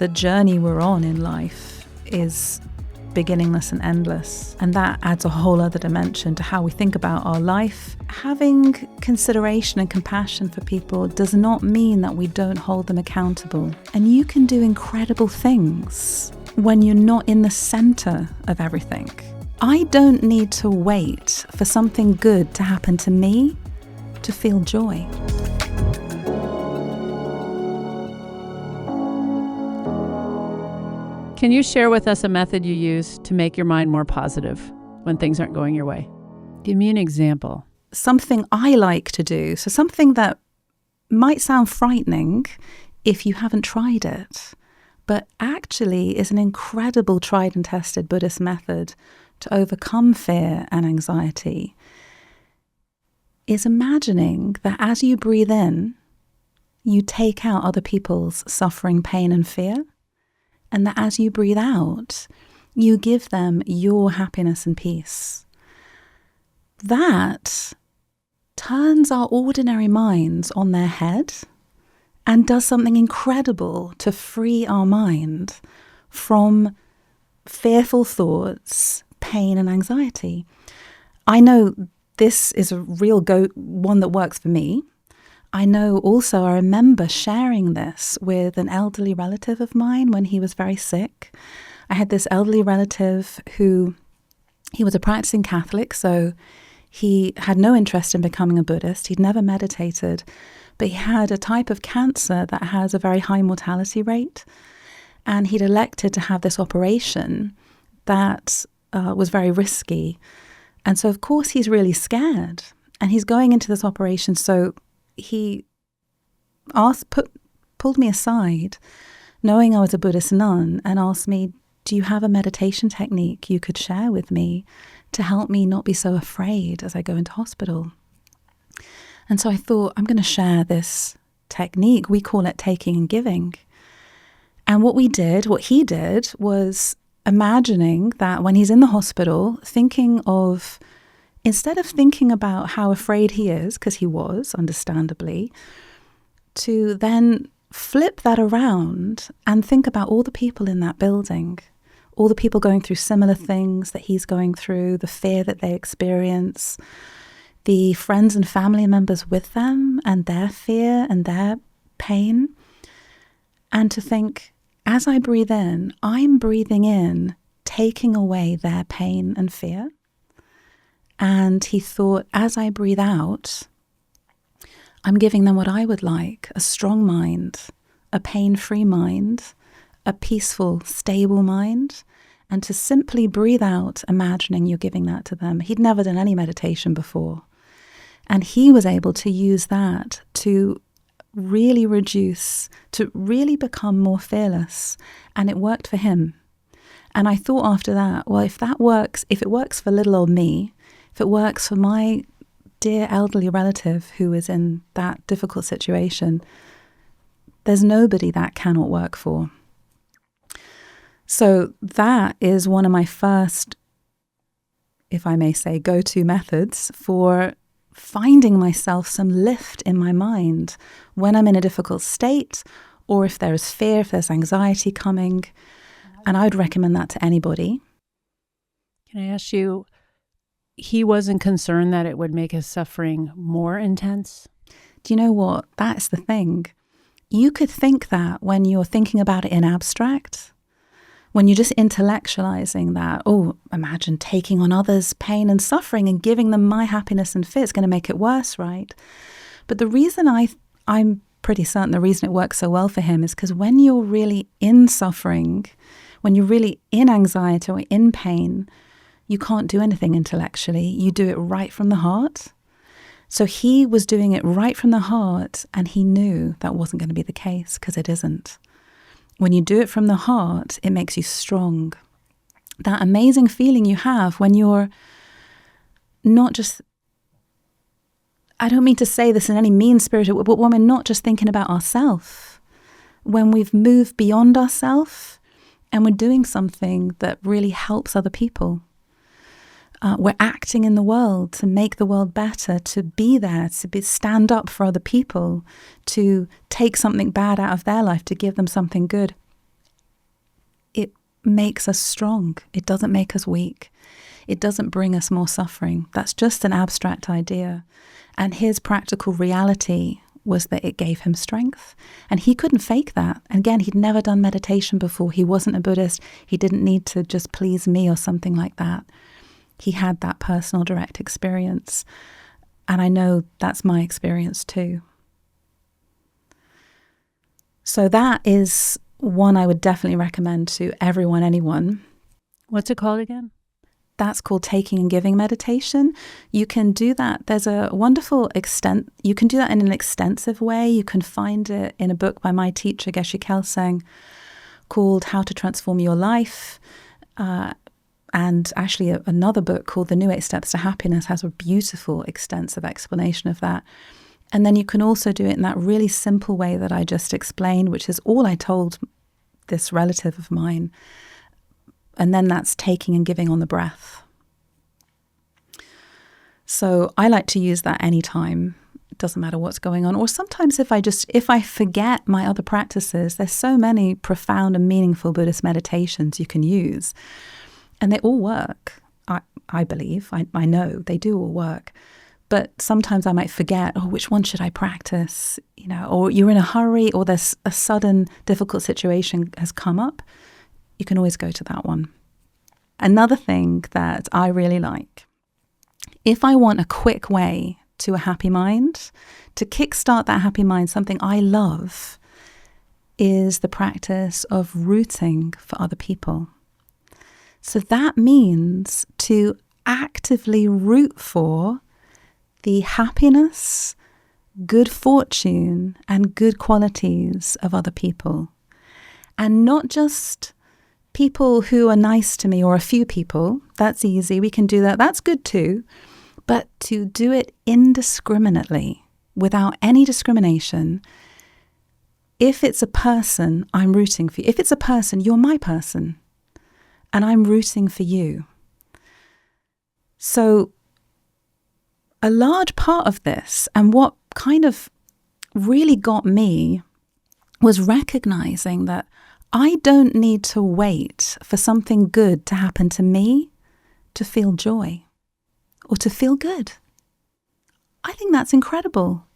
the journey we're on in life is beginningless and endless. And that adds a whole other dimension to how we think about our life. Having consideration and compassion for people does not mean that we don't hold them accountable. And you can do incredible things when you're not in the center of everything. I don't need to wait for something good to happen to me to feel joy. Can you share with us a method you use to make your mind more positive when things aren't going your way? Give me an example. Something I like to do, so something that might sound frightening if you haven't tried it, but actually is an incredible tried and tested Buddhist method to overcome fear and anxiety, is imagining that as you breathe in, you take out other people's suffering, pain, and fear. And that as you breathe out, you give them your happiness and peace. That turns our ordinary minds on their head and does something incredible to free our mind from fearful thoughts, pain, and anxiety. I know this is a real one that works for me. I know also I remember sharing this with an elderly relative of mine when he was very sick. I had this elderly relative who, he was a practicing Catholic, so he had no interest in becoming a Buddhist. He'd never meditated, but he had a type of cancer that has a very high mortality rate. And he'd elected to have this operation that was very risky. And so, of course, he's really scared. And he's going into this operation, so he pulled me aside, knowing I was a Buddhist nun, and asked me, do you have a meditation technique you could share with me to help me not be so afraid as I go into hospital? And so I thought, I'm going to share this technique. We call it taking and giving. And what he did was imagining that when he's in the hospital, instead of thinking about how afraid he is, because he was, understandably, to then flip that around and think about all the people in that building, all the people going through similar things that he's going through, the fear that they experience, the friends and family members with them and their fear and their pain. And to think, as I breathe in, I'm breathing in, taking away their pain and fear. And he thought, as I breathe out, I'm giving them what I would like, a strong mind, a pain-free mind, a peaceful, stable mind, and to simply breathe out, imagining you're giving that to them. He'd never done any meditation before. And he was able to use that to really reduce, to really become more fearless. And it worked for him. And I thought after that, well, if it works for little old me, if it works for my dear elderly relative who is in that difficult situation, there's nobody that cannot work for. So that is one of my first, if I may say, go-to methods for finding myself some lift in my mind when I'm in a difficult state, or if there is fear, if there's anxiety coming. And I would recommend that to anybody. Can I ask you, he wasn't concerned that it would make his suffering more intense? Do you know what? That's the thing. You could think that when you're thinking about it in abstract, when you're just intellectualizing that, oh, imagine taking on others' pain and suffering and giving them my happiness and fear, it's going to make it worse, right? But the reason I'm pretty certain the reason it works so well for him is because when you're really in suffering, when you're really in anxiety or in pain, you can't do anything intellectually. You do it right from the heart. So he was doing it right from the heart, and he knew that wasn't going to be the case, because it isn't. When you do it from the heart, it makes you strong. That amazing feeling you have when you're not just, I don't mean to say this in any mean-spirited way, but when we're not just thinking about ourselves, when we've moved beyond ourselves and we're doing something that really helps other people. We're acting in the world to make the world better, to be there, to stand up for other people, to take something bad out of their life, to give them something good. makes us strong. It doesn't make us weak. It doesn't bring us more suffering. That's just an abstract idea. And his practical reality was that it gave him strength. And he couldn't fake that. And again, he'd never done meditation before. He wasn't a Buddhist. He didn't need to just please me or something like that. He had that personal direct experience. And I know that's my experience too. So that is one I would definitely recommend to everyone, anyone. What's it called again? That's called taking and giving meditation. You can do that. There's a wonderful extent. You can do that in an extensive way. You can find it in a book by my teacher, Geshe Kelsang, called How to Transform Your Life. And actually another book called The New 8 Steps to Happiness has a beautiful, extensive explanation of that. And then you can also do it in that really simple way that I just explained, which is all I told this relative of mine. And then that's taking and giving on the breath. So I like to use that anytime. It doesn't matter what's going on. Or sometimes if I forget my other practices, there's so many profound and meaningful Buddhist meditations you can use. And they all work, I believe. I know they do all work. But sometimes I might forget, which one should I practice? Or you're in a hurry, or there's a sudden difficult situation has come up. You can always go to that one. Another thing that I really like, if I want a quick way to a happy mind, to kickstart that happy mind, something I love is the practice of rooting for other people. So that means to actively root for the happiness, good fortune, and good qualities of other people. And not just people who are nice to me or a few people. That's easy. We can do that. That's good too. But to do it indiscriminately, without any discrimination. If it's a person, I'm rooting for you. If it's a person, you're my person. And I'm rooting for you. So a large part of this, and what kind of really got me, was recognizing that I don't need to wait for something good to happen to me to feel joy or to feel good. I think that's incredible.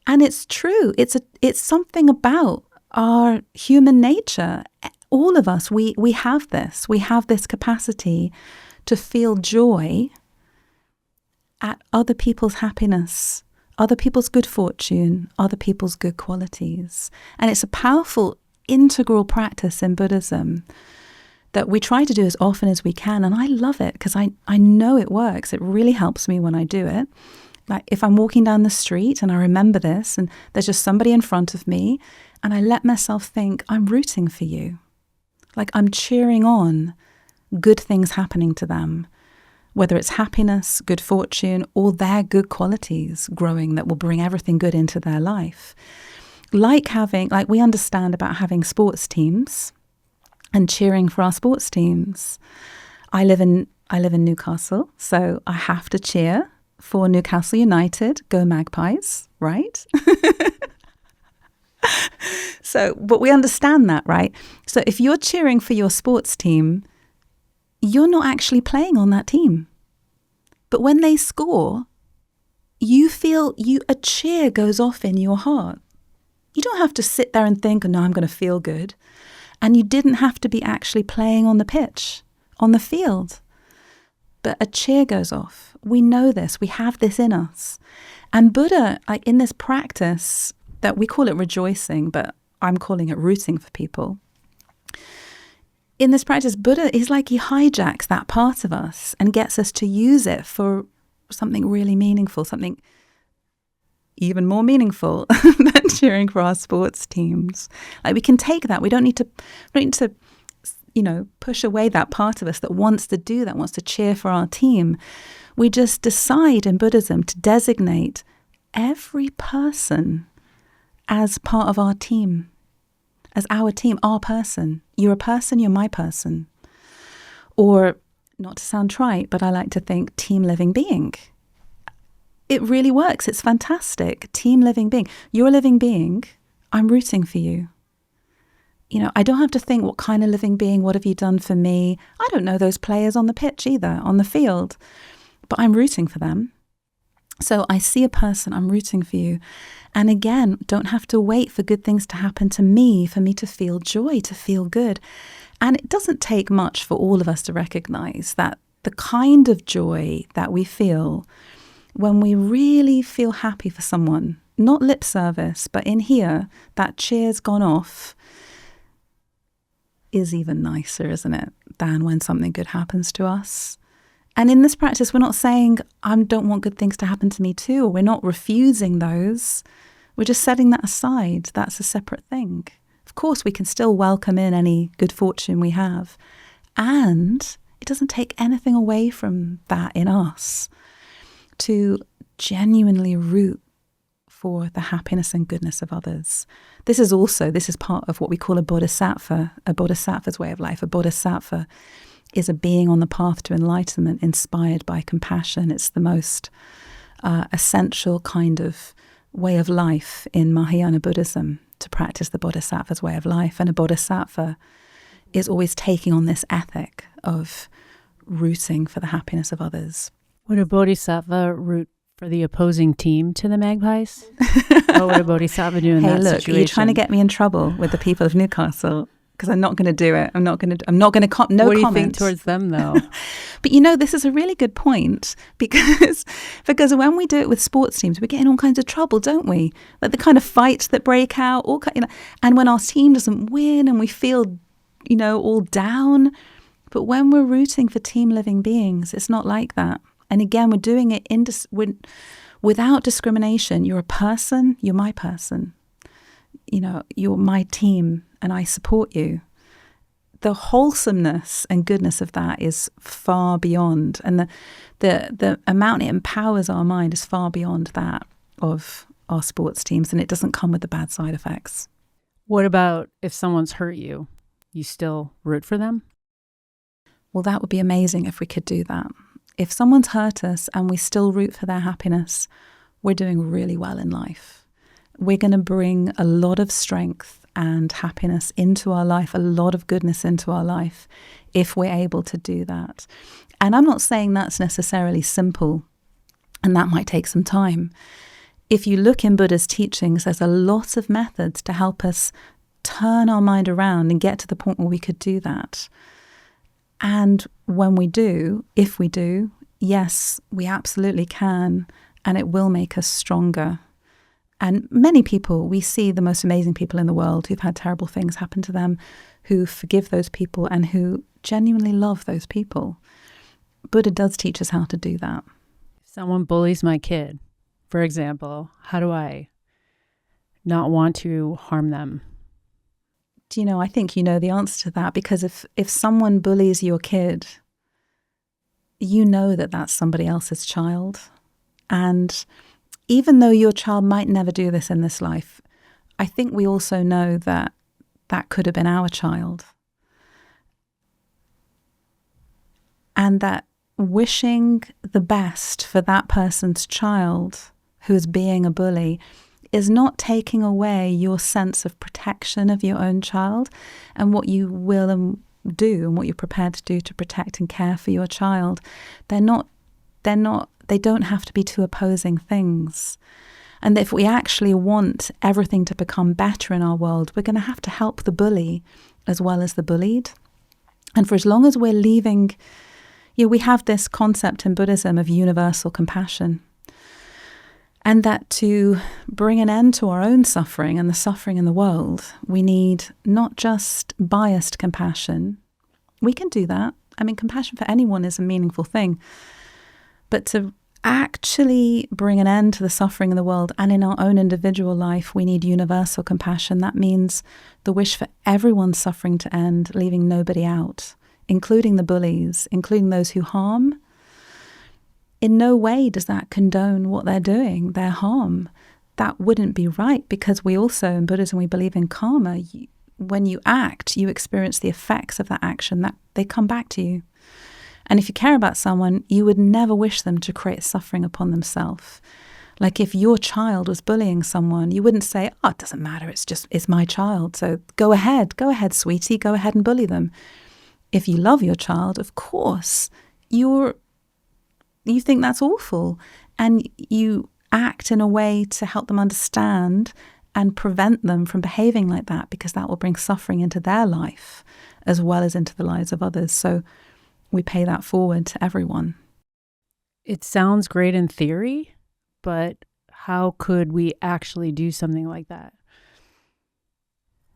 And it's true. It's something about our human nature. All of us, we have this. We have this capacity to feel joy at other people's happiness, other people's good fortune, other people's good qualities. And it's a powerful integral practice in Buddhism that we try to do as often as we can. And I love it because I know it works. It really helps me when I do it. Like if I'm walking down the street and I remember this and there's just somebody in front of me and I let myself think, I'm rooting for you. Like I'm cheering on good things happening to them, whether it's happiness, good fortune, or their good qualities growing that will bring everything good into their life. Like we understand about having sports teams and cheering for our sports teams. I live in Newcastle, so I have to cheer for Newcastle United. Go Magpies, right? But we understand that, right? So if you're cheering for your sports team, you're not actually playing on that team. But when they score, you feel a cheer goes off in your heart. You don't have to sit there and think, no, I'm going to feel good. And you didn't have to be actually playing on the pitch, on the field. But a cheer goes off. We know this. We have this in us. And Buddha, in this practice that we call it rejoicing, but I'm calling it rooting for people. In this practice, Buddha is like he hijacks that part of us and gets us to use it for something really meaningful, something even more meaningful than cheering for our sports teams. Like we can take that. We don't need to, push away that part of us that wants to do that, wants to cheer for our team. We just decide in Buddhism to designate every person as part of our team, as our team, our person. You're a person, you're my person. Or, not to sound trite, but I like to think team living being. It really works. It's fantastic. Team living being. You're a living being. I'm rooting for you. I don't have to think, what kind of living being, what have you done for me? I don't know those players on the pitch either, on the field, but I'm rooting for them. So I see a person, I'm rooting for you. And again, don't have to wait for good things to happen to me, for me to feel joy, to feel good. And it doesn't take much for all of us to recognize that the kind of joy that we feel when we really feel happy for someone, not lip service, but in here, that cheer's gone off, is even nicer, isn't it, than when something good happens to us. And in this practice, we're not saying, I don't want good things to happen to me too, or we're not refusing those. We're just setting that aside. That's a separate thing. Of course, we can still welcome in any good fortune we have. And it doesn't take anything away from that in us to genuinely root for the happiness and goodness of others. This is part of what we call a bodhisattva's way of life. A bodhisattva is a being on the path to enlightenment inspired by compassion. It's the most essential kind of way of life in Mahayana Buddhism, to practice the bodhisattva's way of life. And a bodhisattva is always taking on this ethic of rooting for the happiness of others. Would a bodhisattva root for the opposing team to the Magpies? What would a bodhisattva do in that situation? Are you trying to get me in trouble with the people of Newcastle? Because I'm not going to do it. I'm not going to no comment. What do you think comment. towards them, though? But this is a really good point, because when we do it with sports teams, we get in all kinds of trouble, don't we? Like the kind of fights that break out, and when our team doesn't win and we feel, all down. But when we're rooting for team living beings, it's not like that. And again, we're doing it without discrimination. You're a person, you're my person. You're my team and I support you. The wholesomeness and goodness of that is far beyond, and the amount it empowers our mind is far beyond that of our sports teams, and it doesn't come with the bad side effects. What about if someone's hurt you? You still root for them? Well, that would be amazing if we could do that. If someone's hurt us and we still root for their happiness, we're doing really well in life. We're going to bring a lot of strength and happiness into our life, a lot of goodness into our life, if we're able to do that. And I'm not saying that's necessarily simple, and that might take some time. If you look in Buddha's teachings, there's a lot of methods to help us turn our mind around and get to the point where we could do that. And when we do, if we do, yes, we absolutely can, and it will make us stronger. And many people, we see the most amazing people in the world who've had terrible things happen to them, who forgive those people and who genuinely love those people. Buddha does teach us how to do that. If someone bullies my kid, for example, how do I not want to harm them? I think you know the answer to that, because if someone bullies your kid, you know that that's somebody else's child. And even though your child might never do this in this life, I think we also know that that could have been our child. And that wishing the best for that person's child who is being a bully is not taking away your sense of protection of your own child and what you will and do and what you're prepared to do to protect and care for your child. They don't have to be two opposing things. And if we actually want everything to become better in our world, we're going to have to help the bully as well as the bullied. And for as long as we're leaving, we have this concept in Buddhism of universal compassion. And that to bring an end to our own suffering and the suffering in the world, we need not just biased compassion. We can do that. Compassion for anyone is a meaningful thing. But to actually bring an end to the suffering in the world and in our own individual life, we need universal compassion. That means the wish for everyone's suffering to end, leaving nobody out, including the bullies, including those who harm. In no way does that condone what they're doing, their harm. That wouldn't be right, because we also, in Buddhism, we believe in karma. When you act, you experience the effects of that action, that they come back to you. And if you care about someone, you would never wish them to create suffering upon themselves. Like if your child was bullying someone, you wouldn't say, oh, it doesn't matter, it's my child, so go ahead, sweetie, go ahead and bully them. If you love your child, of course, you think that's awful, and you act in a way to help them understand and prevent them from behaving like that, because that will bring suffering into their life as well as into the lives of others. So we pay that forward to everyone. It sounds great in theory, but how could we actually do something like that?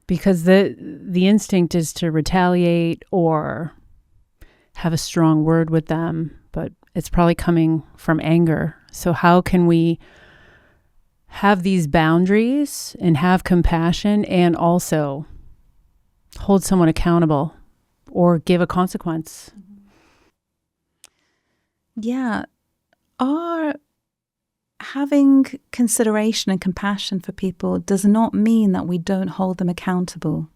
Because the instinct is to retaliate or have a strong word with them, but it's probably coming from anger. So how can we have these boundaries and have compassion and also hold someone accountable or give a consequence? Yeah. Our having consideration and compassion for people does not mean that we don't hold them accountable.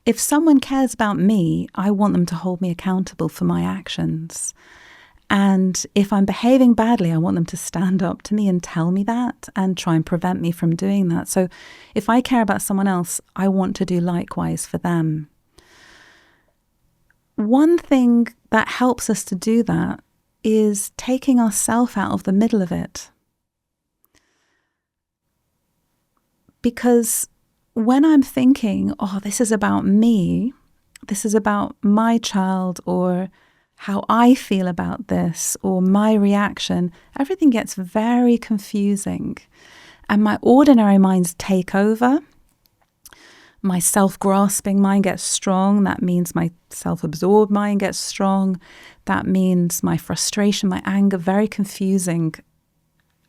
If someone cares about me, I want them to hold me accountable for my actions. And if I'm behaving badly, I want them to stand up to me and tell me that and try and prevent me from doing that. So if I care about someone else, I want to do likewise for them. One thing that helps us to do that is taking ourselves out of the middle of it. Because when I'm thinking, oh, this is about me, this is about my child, or how I feel about this, or my reaction, everything gets very confusing. And my ordinary minds take over. My self-grasping mind gets strong. That means my self-absorbed mind gets strong. That means my frustration, my anger, very confusing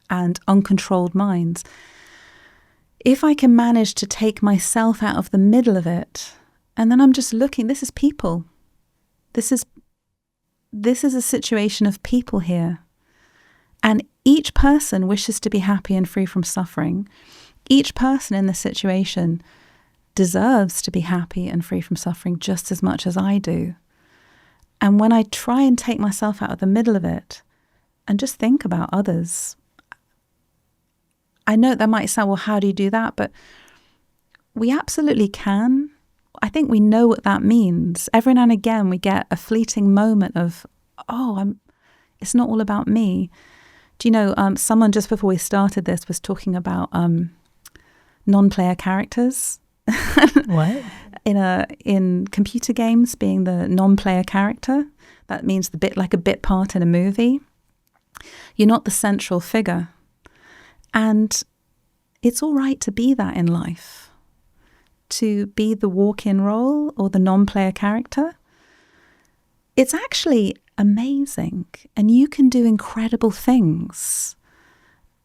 and uncontrolled minds. If I can manage to take myself out of the middle of it, and then I'm just looking, this is people. This is a situation of people here. And each person wishes to be happy and free from suffering. Each person in this situation deserves to be happy and free from suffering just as much as I do. And when I try and take myself out of the middle of it and just think about others, I know that might sound, well, how do you do that? But we absolutely can. I think we know what that means. Every now and again, we get a fleeting moment of, it's not all about me. Do you know, someone just before we started this was talking about non-player characters. What? In computer games, being the non-player character. That means like a bit part in a movie. You're not the central figure. And it's all right to be that in life. To be the walk-in role or the non-player character. It's actually amazing. And you can do incredible things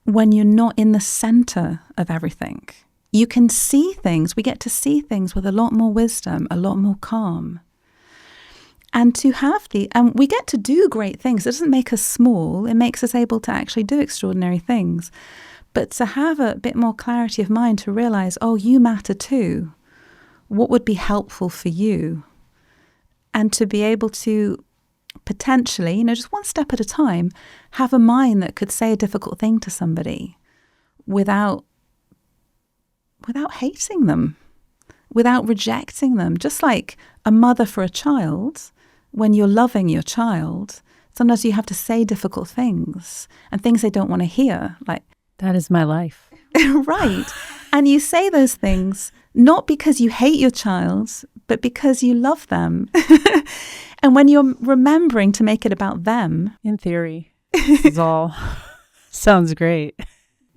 when you're not in the center of everything. You can see things. We get to see things with a lot more wisdom, a lot more calm. And to have and we get to do great things. It doesn't make us small. It makes us able to actually do extraordinary things. But to have a bit more clarity of mind to realize, oh, you matter too. What would be helpful for you? And to be able to potentially, just one step at a time, have a mind that could say a difficult thing to somebody without hating them, without rejecting them. Just like a mother for a child, when you're loving your child, sometimes you have to say difficult things and things they don't want to hear. Like, that is my life. Right. And you say those things not because you hate your child, but because you love them. And when you're remembering to make it about them. In theory, this is all sounds great.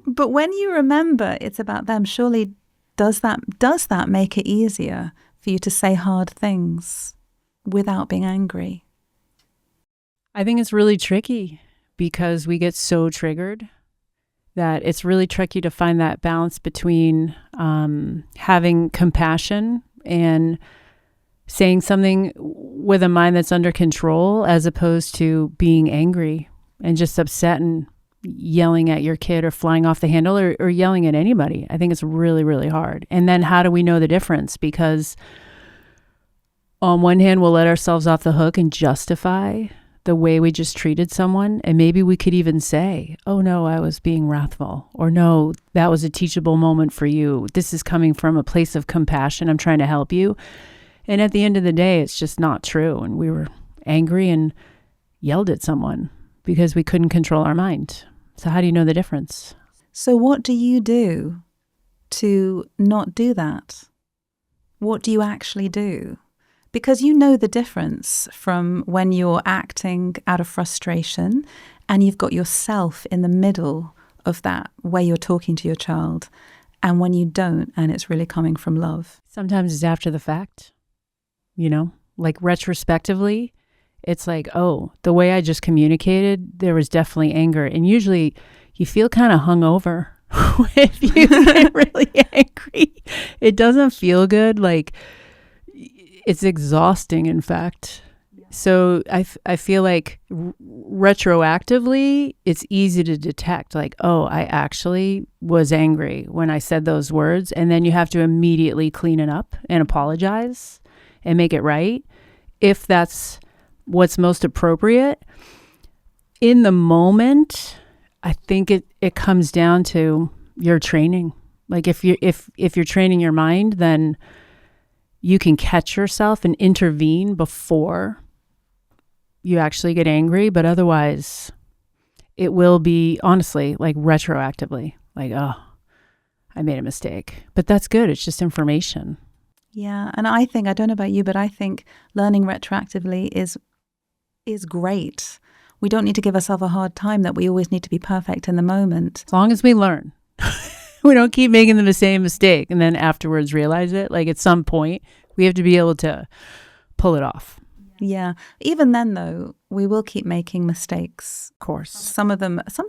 But when you remember it's about them, surely does that make it easier for you to say hard things without being angry? I think it's really tricky because we get so triggered that it's really tricky to find that balance between having compassion and saying something with a mind that's under control as opposed to being angry and just upset and yelling at your kid or flying off the handle or yelling at anybody. I think it's really, really hard. And then how do we know the difference? Because on one hand, we'll let ourselves off the hook and justify the way we just treated someone. And maybe we could even say, oh no, I was being wrathful, or no, that was a teachable moment for you. This is coming from a place of compassion. I'm trying to help you. And at the end of the day, it's just not true. And we were angry and yelled at someone because we couldn't control our mind. So how do you know the difference? So what do you do to not do that? What do you actually do? Because you know the difference from when you're acting out of frustration and you've got yourself in the middle of that where you're talking to your child, and when you don't and it's really coming from love. Sometimes it's after the fact, like retrospectively, it's like, oh, the way I just communicated, there was definitely anger. And usually you feel kind of hungover if you get really angry. It doesn't feel good. Like, it's exhausting, in fact. So I feel like retroactively, it's easy to detect, like, oh, I actually was angry when I said those words. And then you have to immediately clean it up and apologize and make it right, if that's what's most appropriate. In the moment, I think it comes down to your training. Like if you're training your mind, then you can catch yourself and intervene before you actually get angry. But otherwise, it will be, honestly, like retroactively, like, oh, I made a mistake. But that's good. It's just information. Yeah. And I don't know about you, but I think learning retroactively is great. We don't need to give ourselves a hard time that we always need to be perfect in the moment. As long as we learn. We don't keep making the same mistake and then afterwards realize it. Like, at some point, we have to be able to pull it off. Yeah. Even then, though, we will keep making mistakes. Of course. Some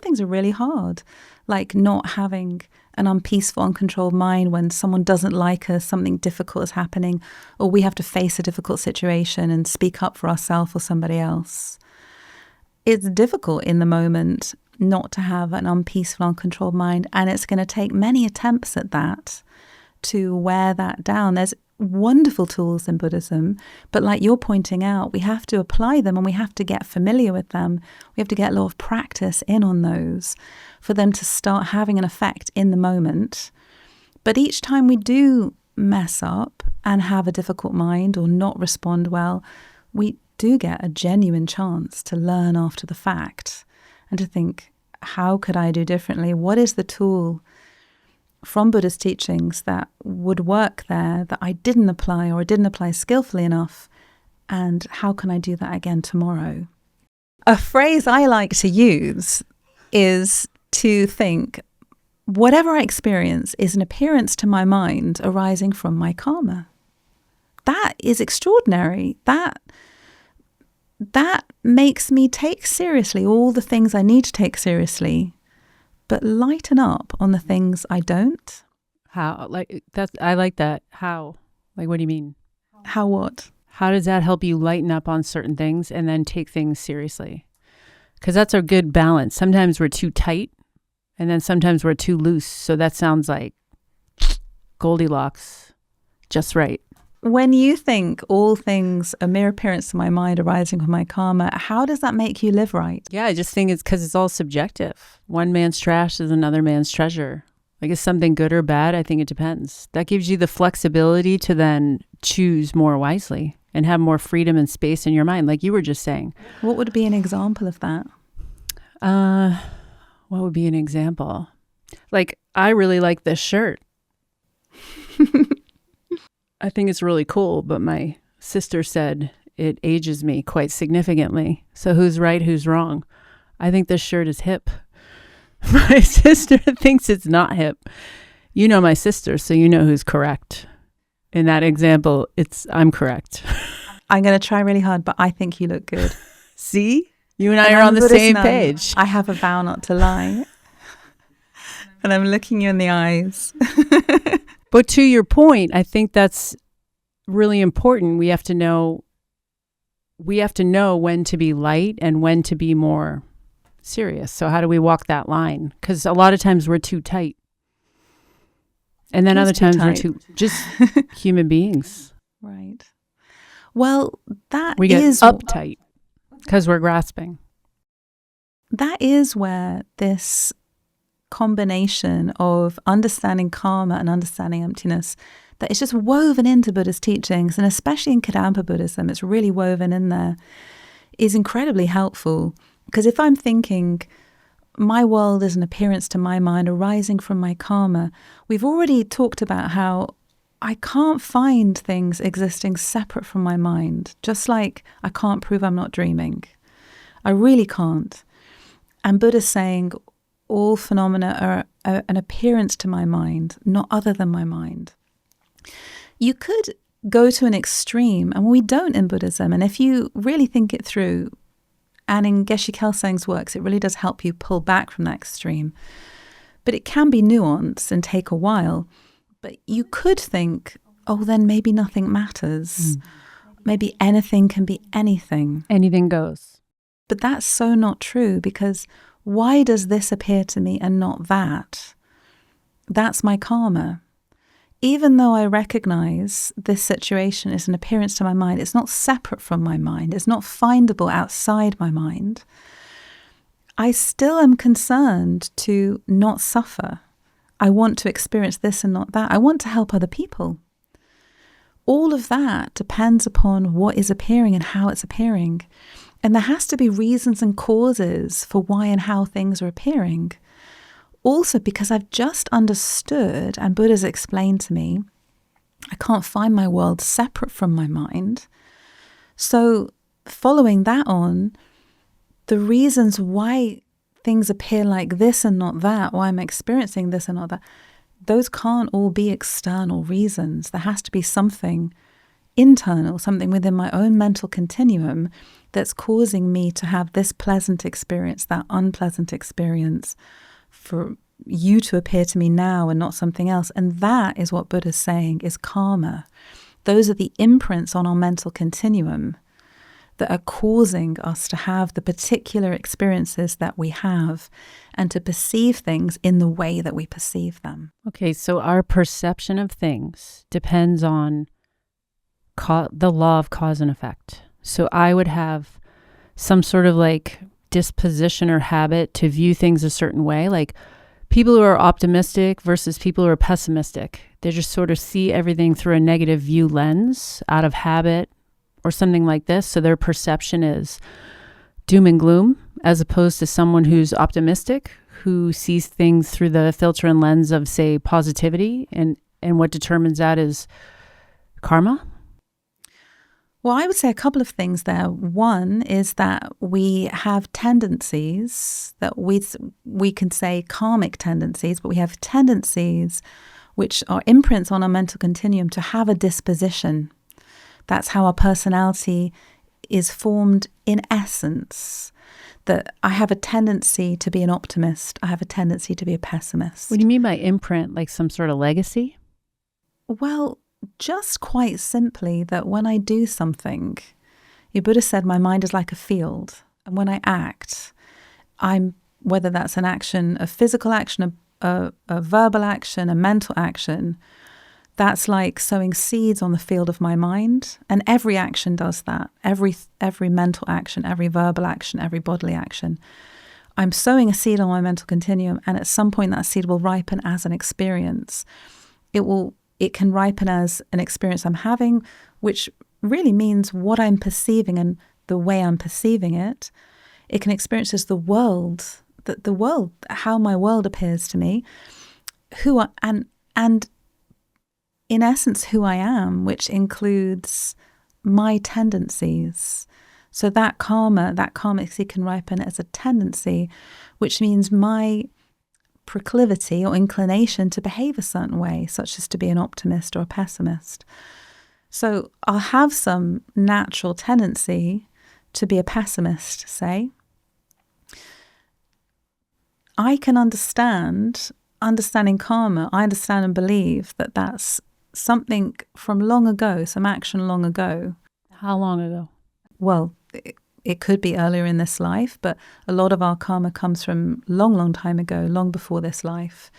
things are really hard, like not having an unpeaceful, uncontrolled mind when someone doesn't like us, something difficult is happening, or we have to face a difficult situation and speak up for ourselves or somebody else. It's difficult in the moment not to have an unpeaceful, uncontrolled mind, and it's going to take many attempts at that to wear that down. There's wonderful tools in Buddhism, but like you're pointing out, we have to apply them and we have to get familiar with them. We have to get a lot of practice in on those for them to start having an effect in the moment. But each time we do mess up and have a difficult mind or not respond well, we do get a genuine chance to learn after the fact and to think, how could I do differently? What is the tool from Buddhist teachings that would work there that I didn't apply, or I didn't apply skillfully enough? And how can I do that again tomorrow? A phrase I like to use is to think, whatever I experience is an appearance to my mind arising from my karma. That is extraordinary. That makes me take seriously all the things I need to take seriously, but lighten up on the things I don't. How? Like, that's, I like that. How? Like, what do you mean? How what? How does that help you lighten up on certain things and then take things seriously? Because that's a good balance. Sometimes we're too tight and then sometimes we're too loose. So that sounds like Goldilocks, just right. When you think all things a mere appearance to my mind arising from my karma, how does that make you live right? Yeah, I just think it's because it's all subjective. One man's trash is another man's treasure. Like, is something good or bad? I think it depends. That gives you the flexibility to then choose more wisely and have more freedom and space in your mind, like you were just saying. What would be an example of that? What would be an example? Like, I really like this shirt. I think it's really cool, but my sister said it ages me quite significantly. So who's right, who's wrong? I think this shirt is hip. My sister thinks it's not hip. You know my sister, so you know who's correct. In that example, I'm correct. I'm going to try really hard, but I think you look good. See? You and I are on the same page. I have a vow not to lie. And I'm looking you in the eyes. But to your point, I think that's really important. We have to know when to be light and when to be more serious. So how do we walk that line? Because a lot of times we're too tight. And then other times we're too just human beings. Right. Well, we get uptight. Because we're grasping. That is where this combination of understanding karma and understanding emptiness that is just woven into Buddhist teachings, and especially in Kadampa Buddhism, it's really woven in there, is incredibly helpful. Because if I'm thinking, my world is an appearance to my mind arising from my karma, we've already talked about how I can't find things existing separate from my mind, just like I can't prove I'm not dreaming. I really can't. And Buddha's saying all phenomena are an appearance to my mind, not other than my mind. You could go to an extreme, and we don't in Buddhism. And if you really think it through, and in Geshe Kelsang's works, it really does help you pull back from that extreme. But it can be nuanced and take a while. But you could think, oh, then maybe nothing matters. Maybe anything can be anything. Anything goes. But that's so not true, because why does this appear to me and not that? That's my karma. Even though I recognize this situation is an appearance to my mind, it's not separate from my mind, it's not findable outside my mind, I still am concerned to not suffer. I want to experience this and not that. I want to help other people. All of that depends upon what is appearing and how it's appearing. And there has to be reasons and causes for why and how things are appearing. Also, because I've just understood, and Buddha's explained to me, I can't find my world separate from my mind. So following that on, the reasons why things appear like this and not that, why I'm experiencing this and not that, those can't all be external reasons. There has to be something internal, something within my own mental continuum that's causing me to have this pleasant experience, that unpleasant experience, for you to appear to me now and not something else. And that is what Buddha's saying is karma. Those are the imprints on our mental continuum that are causing us to have the particular experiences that we have and to perceive things in the way that we perceive them. Okay, so our perception of things depends on the law of cause and effect. So I would have some sort of like disposition or habit to view things a certain way, like people who are optimistic versus people who are pessimistic. They just sort of see everything through a negative view lens out of habit or something like this. So their perception is doom and gloom, as opposed to someone who's optimistic, who sees things through the filter and lens of, say, positivity. And what determines that is karma. Well, I would say a couple of things there. One is that we have tendencies that we can say karmic tendencies, but we have tendencies which are imprints on our mental continuum to have a disposition. That's how our personality is formed in essence. That I have a tendency to be an optimist. I have a tendency to be a pessimist. What do you mean by imprint? Like some sort of legacy? Well, just quite simply that when I do something, your Buddha said my mind is like a field. And when I act, whether that's an action, a physical action, a verbal action, a mental action, that's like sowing seeds on the field of my mind. And every action does that. Every mental action, every verbal action, every bodily action. I'm sowing a seed on my mental continuum, and at some point that seed will ripen as an experience. It can ripen as an experience I'm having, which really means what I'm perceiving and the way I'm perceiving it. It can experience as the world, how my world appears to me, and in essence who I am, which includes my tendencies. So that karmic seed can ripen as a tendency, which means my proclivity or inclination to behave a certain way, such as to be an optimist or a pessimist. So I'll have some natural tendency to be a pessimist, say. I can understanding karma, I understand and believe that that's something from long ago, some action long ago. How long ago? Well, it could be earlier in this life, but a lot of our karma comes from long time ago, long before this life.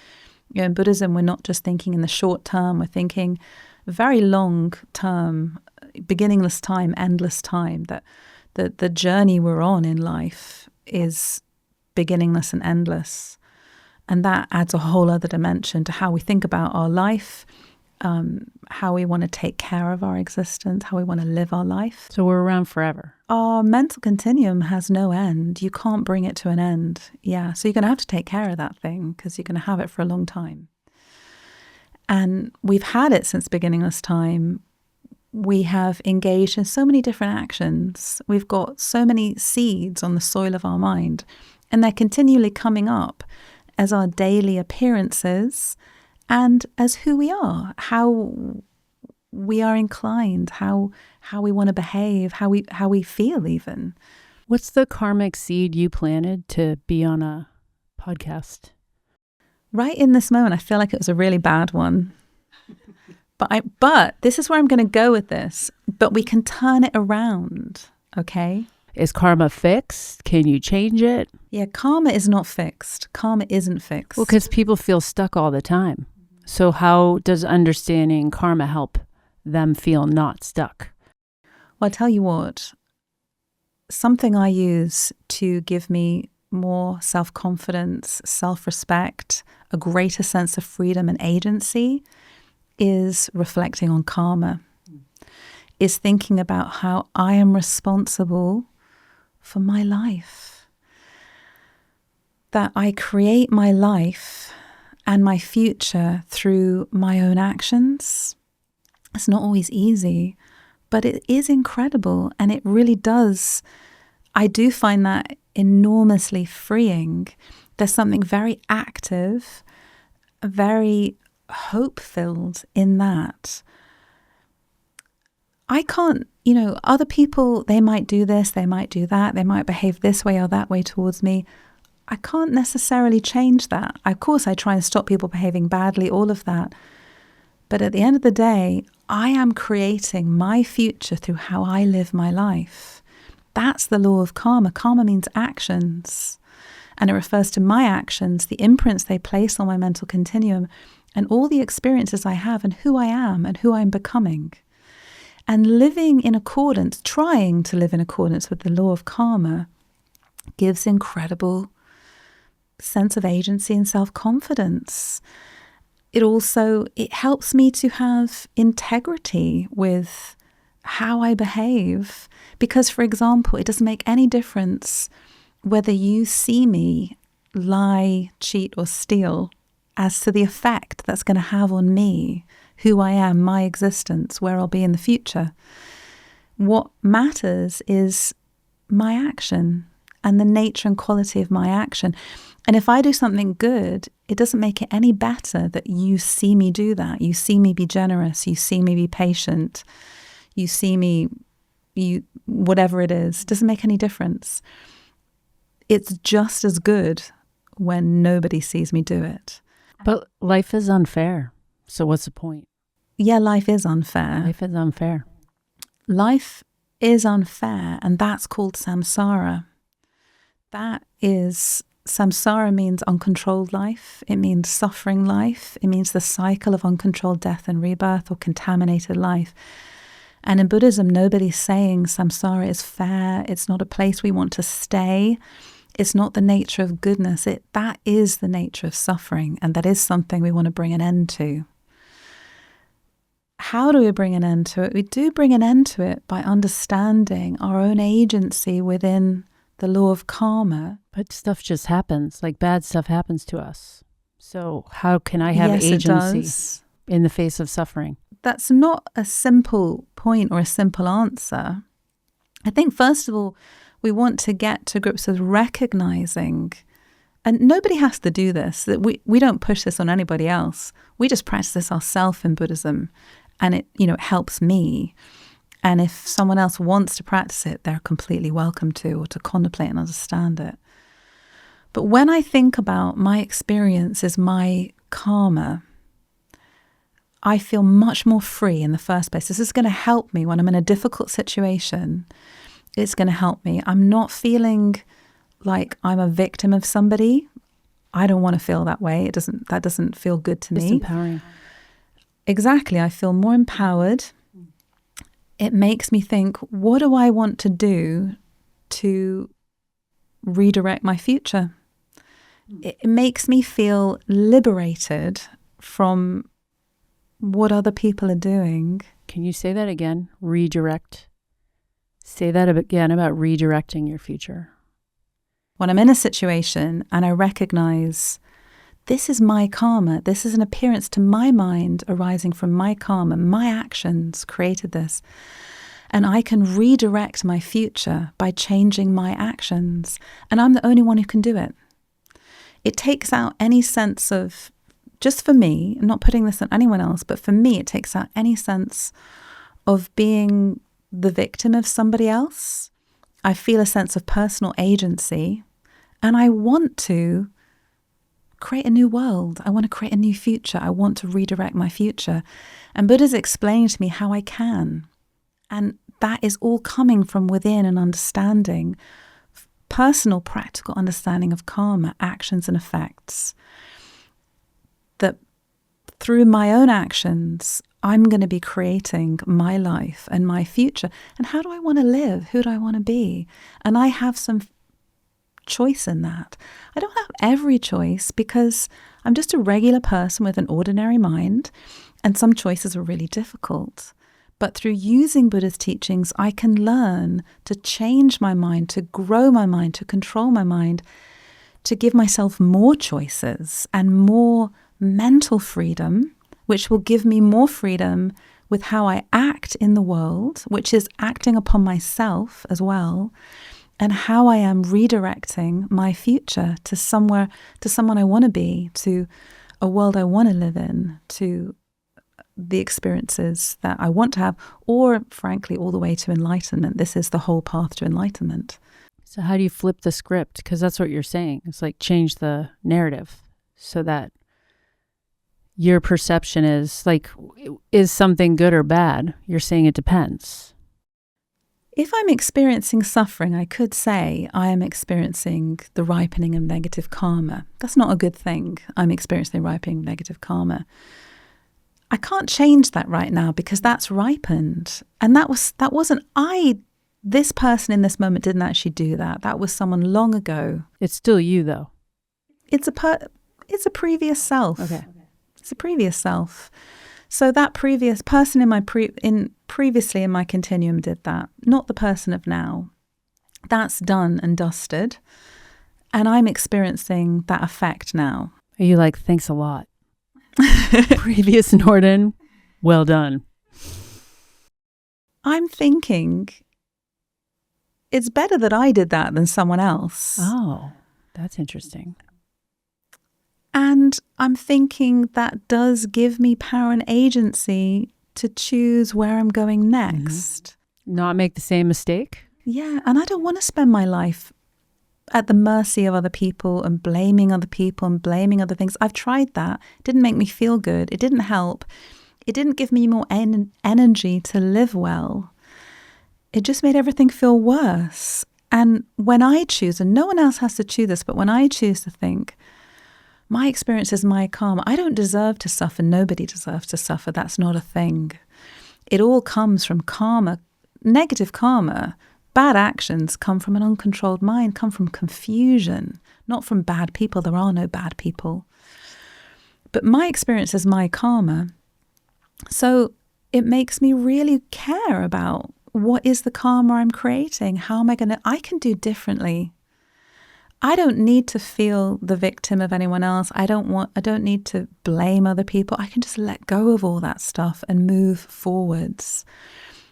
In Buddhism, we're not just thinking in the short term, we're thinking very long term, beginningless time, endless time, that the journey we're on in life is beginningless and endless. And that adds a whole other dimension to how we think about our life, how we want to take care of our existence, how we want to live our life. So we're around forever. Our mental continuum has no end. You can't bring it to an end. Yeah. So you're going to have to take care of that thing because you're going to have it for a long time. And we've had it since beginningless time. We have engaged in so many different actions. We've got so many seeds on the soil of our mind, and they're continually coming up as our daily appearances and as who we are, how we are inclined, how we want to behave, how we feel even. What's the karmic seed you planted to be on a podcast? Right in this moment, I feel like it was a really bad one. But this is where I'm going to go with this. But we can turn it around, okay? Is karma fixed? Can you change it? Yeah, karma is not fixed. Karma isn't fixed. Well, because people feel stuck all the time. So how does understanding karma help them feel not stuck? Well, I'll tell you what. Something I use to give me more self-confidence, self-respect, a greater sense of freedom and agency is reflecting on karma, is thinking about how I am responsible for my life, that I create my life and my future through my own actions. It's not always easy, but it is incredible, and it really does. I do find that enormously freeing. There's something very active, very hope-filled in that. I can't, other people, they might do this, they might do that, they might behave this way or that way towards me. I can't necessarily change that. Of course, I try and stop people behaving badly, all of that. But at the end of the day, I am creating my future through how I live my life. That's the law of karma. Karma means actions. And it refers to my actions, the imprints they place on my mental continuum, and all the experiences I have and who I am and who I'm becoming. And living in accordance, trying to live in accordance with the law of karma gives incredible sense of agency and self-confidence. It helps me to have integrity with how I behave. Because, for example, it doesn't make any difference whether you see me lie, cheat, or steal as to the effect that's going to have on me, who I am, my existence, where I'll be in the future. What matters is my action and the nature and quality of my action. And if I do something good, it doesn't make it any better that you see me do that. You see me be generous. You see me be patient. You see me, whatever it is, doesn't make any difference. It's just as good when nobody sees me do it. But life is unfair. So what's the point? Yeah, life is unfair. Life is unfair. Life is unfair, and that's called samsara. Samsara means uncontrolled life. It means suffering life. It means the cycle of uncontrolled death and rebirth or contaminated life. And in Buddhism, nobody's saying samsara is fair. It's not a place we want to stay. It's not the nature of goodness. That is the nature of suffering, and that is something we want to bring an end to. How do we bring an end to it? We do bring an end to it by understanding our own agency within the law of karma. But stuff just happens, like bad stuff happens to us. So how can I have agency in the face of suffering? That's not a simple point or a simple answer. I think, first of all, we want to get to grips with recognizing, and nobody has to do this, that we don't push this on anybody else. We just practice this ourselves in Buddhism, and it helps me. And if someone else wants to practice it, they're completely welcome to, or to contemplate and understand it. But when I think about my experience as my karma, I feel much more free in the first place. This is going to help me when I'm in a difficult situation. It's going to help me. I'm not feeling like I'm a victim of somebody. I don't want to feel that way. That doesn't feel good to me. It's empowering. Exactly. I feel more empowered. It makes me think, what do I want to do to redirect my future. It makes me feel liberated from what other people are doing. Can you say that again? Redirect. Say that again about redirecting your future. When I'm in a situation and I recognize this is my karma, this is an appearance to my mind arising from my karma, my actions created this, and I can redirect my future by changing my actions, and I'm the only one who can do it. It takes out any sense of, just for me, I'm not putting this on anyone else, but for me, it takes out any sense of being the victim of somebody else. I feel a sense of personal agency, and I want to create a new world. I want to create a new future. I want to redirect my future. And Buddha's explained to me how I can. And that is all coming from within an understanding, personal, practical understanding of karma, actions and effects. That through my own actions, I'm going to be creating my life and my future. And how do I want to live? Who do I want to be? And I have some choice in that. I don't have every choice because I'm just a regular person with an ordinary mind, and some choices are really difficult. But through using Buddha's teachings, I can learn to change my mind, to grow my mind, to control my mind, to give myself more choices and more mental freedom, which will give me more freedom with how I act in the world, which is acting upon myself as well, and how I am redirecting my future to somewhere, to someone I want to be, to a world I want to live in, to the experiences that I want to have, or frankly, all the way to enlightenment. This is the whole path to enlightenment. So how do you flip the script? Because that's what you're saying. It's like change the narrative so that your perception is like, is something good or bad? You're saying it depends. If I'm experiencing suffering, I could say I am experiencing the ripening of negative karma. That's not a good thing. I'm experiencing the ripening of negative karma. I can't change that right now because that's ripened. And that wasn't I. This person in this moment didn't actually do that. That was someone long ago. It's still you, though. It's a previous self. Okay. It's a previous self. So that previous person previously in my continuum did that, not the person of now. That's done and dusted, and I'm experiencing that effect now. Are you like, thanks a lot? Previous Norden, well done. I'm thinking it's better that I did that than someone else. Oh, that's interesting. And I'm thinking that does give me power and agency to choose where I'm going next. Mm-hmm. Not make the same mistake? Yeah, and I don't want to spend my life at the mercy of other people and blaming other people and blaming other things. I've tried that. It didn't make me feel good. It didn't help. It didn't give me more energy to live well. It just made everything feel worse. And when I choose, and no one else has to choose this, but when I choose to think, my experience is my karma. I don't deserve to suffer. Nobody deserves to suffer. That's not a thing. It all comes from karma. Negative karma, bad actions come from an uncontrolled mind, come from confusion, not from bad people. There are no bad people. But my experience is my karma. So it makes me really care about what is the karma I'm creating? How am I going to, I can do differently. I don't need to feel the victim of anyone else. I don't need to blame other people. I can just let go of all that stuff and move forwards.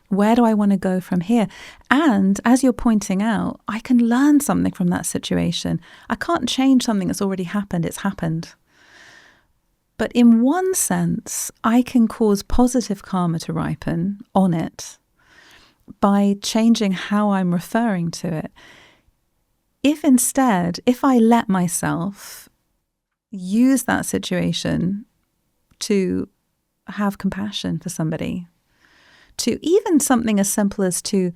Where do I want to go from here? And as you're pointing out, I can learn something from that situation. I can't change something that's already happened. It's happened. But in one sense, I can cause positive karma to ripen on it by changing how I'm referring to it. If I let myself use that situation to have compassion for somebody, to even something as simple as to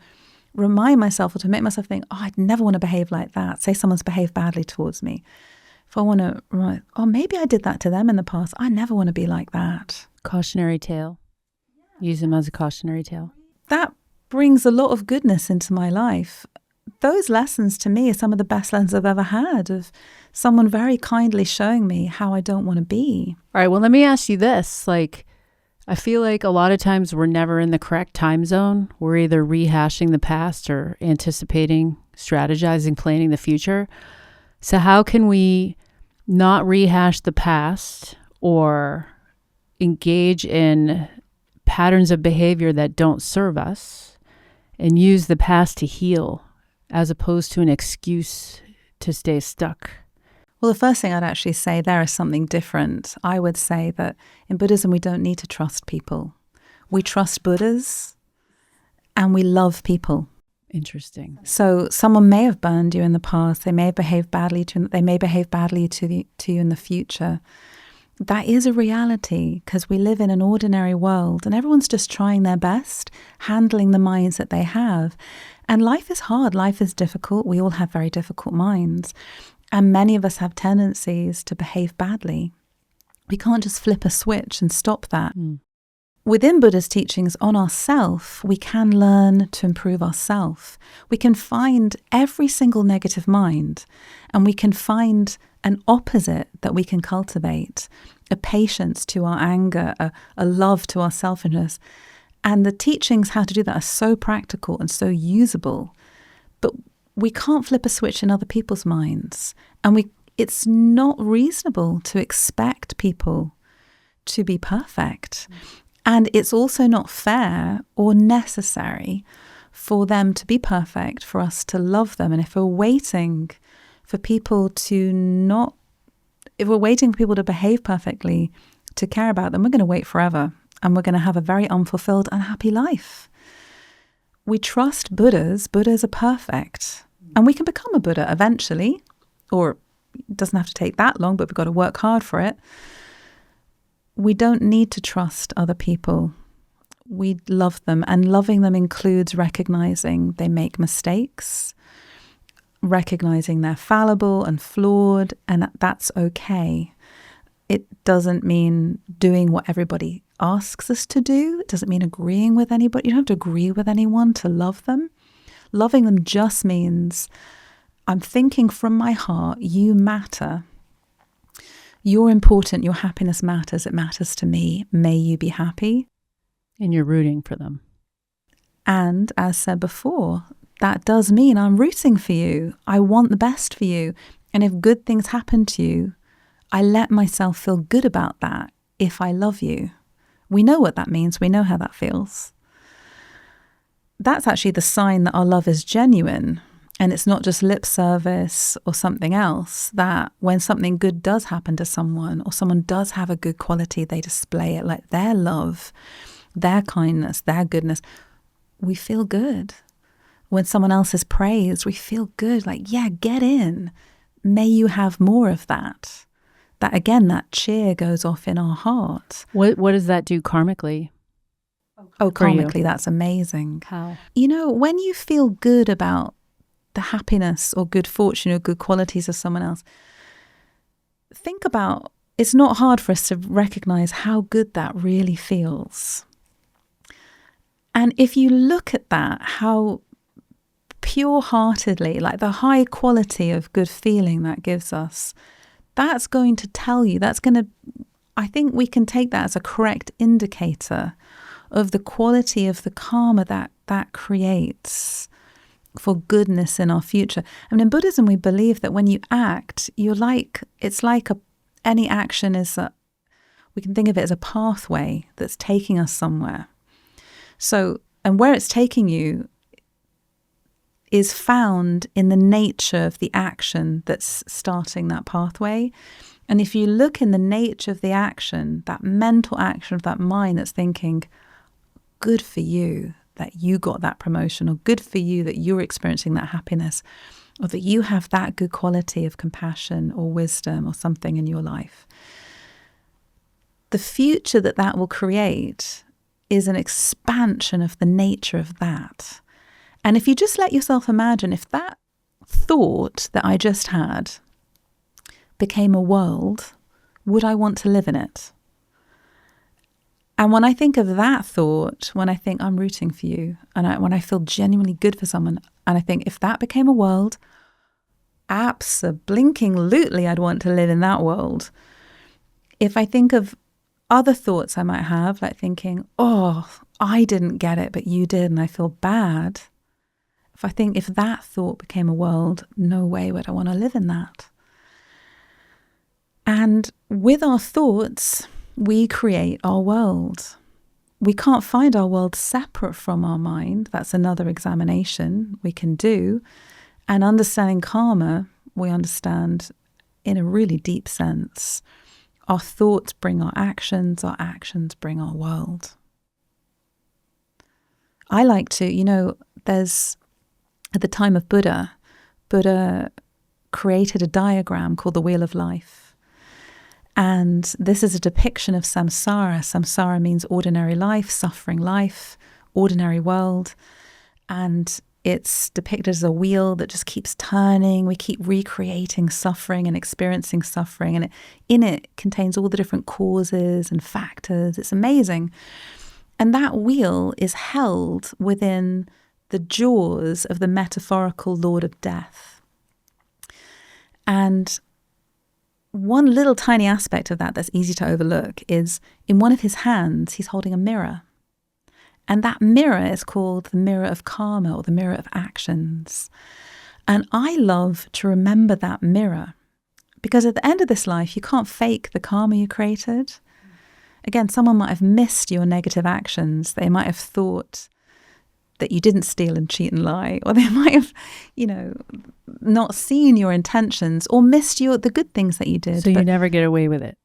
remind myself or to make myself think, oh, I'd never want to behave like that. Say someone's behaved badly towards me. If I want to, oh, maybe I did that to them in the past. I never want to be like that. Cautionary tale. Use them as a cautionary tale. That brings a lot of goodness into my life. those lessons to me are some of the best lessons I've ever had, of someone very kindly showing me how I don't want to be. All right, well, let me ask you this. Like, I feel like a lot of times we're never in the correct time zone. We're either rehashing the past or anticipating, strategizing, planning the future. So how can we not rehash the past or engage in patterns of behavior that don't serve us and use the past to heal as opposed to an excuse to stay stuck? Well, the first thing I'd actually say there is something different. I would say that in Buddhism, we don't need to trust people. We trust Buddhas and we love people. Interesting. So someone may have burned you in the past. They may have behaved badly to you. They may behave badly to you in the future. That is a reality, because we live in an ordinary world and everyone's just trying their best, handling the minds that they have. And life is hard. Life is difficult. We all have very difficult minds. And many of us have tendencies to behave badly. We can't just flip a switch and stop that. Within Buddha's teachings on ourself, we can learn to improve ourself. We can find every single negative mind, and we can find an opposite that we can cultivate, a patience to our anger, a love to our selfishness. And the teachings how to do that are so practical and so usable. But we can't flip a switch in other people's minds. And it's not reasonable to expect people to be perfect. And it's also not fair or necessary for them to be perfect, for us to love them. And if we're waiting for people to behave perfectly, to care about them, we're going to wait forever. And we're going to have a very unfulfilled, unhappy life. We trust Buddhas. Buddhas are perfect. And we can become a Buddha eventually, or it doesn't have to take that long, but we've got to work hard for it. We don't need to trust other people. We love them, and loving them includes recognizing they make mistakes, recognizing they're fallible and flawed, and that's okay. It doesn't mean doing what everybody asks us to do. It doesn't mean agreeing with anybody. You don't have to agree with anyone to love them. Loving them just means I'm thinking from my heart, you matter. You're important. Your happiness matters. It matters to me. May you be happy. And you're rooting for them. And as said before, that does mean I'm rooting for you. I want the best for you. And if good things happen to you, I let myself feel good about that if I love you. We know what that means. We know how that feels. That's actually the sign that our love is genuine. And it's not just lip service or something else, that when something good does happen to someone, or someone does have a good quality, they display it, like their love, their kindness, their goodness, we feel good. When someone else is praised, we feel good, like, yeah, get in. May you have more of that. That again, that cheer goes off in our heart. What does that do karmically? Oh, karmically, that's amazing. How? When you feel good about the happiness or good fortune or good qualities of someone else, think about, it's not hard for us to recognize how good that really feels. And if you look at that, how pure-heartedly, like the high quality of good feeling that gives us, that's going to tell you, I think we can take that as a correct indicator of the quality of the karma that creates for goodness in our future. And in Buddhism, we believe that when you act, any action we can think of it as a pathway that's taking us somewhere. So, and where it's taking you is found in the nature of the action that's starting that pathway. And if you look in the nature of the action, that mental action of that mind that's thinking, good for you that you got that promotion, or good for you that you're experiencing that happiness, or that you have that good quality of compassion or wisdom or something in your life. The future that will create is an expansion of the nature of that. And if you just let yourself imagine, if that thought that I just had became a world, would I want to live in it? And when I think of that thought, when I think I'm rooting for you, and when I feel genuinely good for someone, And I think if that became a world, abso-blinkingly I'd want to live in that world. If I think of other thoughts I might have, like thinking, oh, I didn't get it, but you did, and I feel bad. If that thought became a world, no way would I want to live in that. And with our thoughts, we create our world. We can't find our world separate from our mind. That's another examination we can do. And understanding karma, we understand in a really deep sense. Our thoughts bring our actions bring our world. I like to, there's, at the time of Buddha created a diagram called the Wheel of Life. And this is a depiction of samsara. Samsara means ordinary life, suffering life, ordinary world. And it's depicted as a wheel that just keeps turning. We keep recreating suffering and experiencing suffering. And in it contains all the different causes and factors. It's amazing. And that wheel is held within the jaws of the metaphorical Lord of Death. And one little tiny aspect of that that's easy to overlook is in one of his hands, he's holding a mirror. And that mirror is called the mirror of karma, or the mirror of actions. And I love to remember that mirror, because at the end of this life, you can't fake the karma you created. Again, someone might have missed your negative actions. They might have thought that you didn't steal and cheat and lie, or they might have, not seen your intentions or missed the good things that you did. So you never get away with it.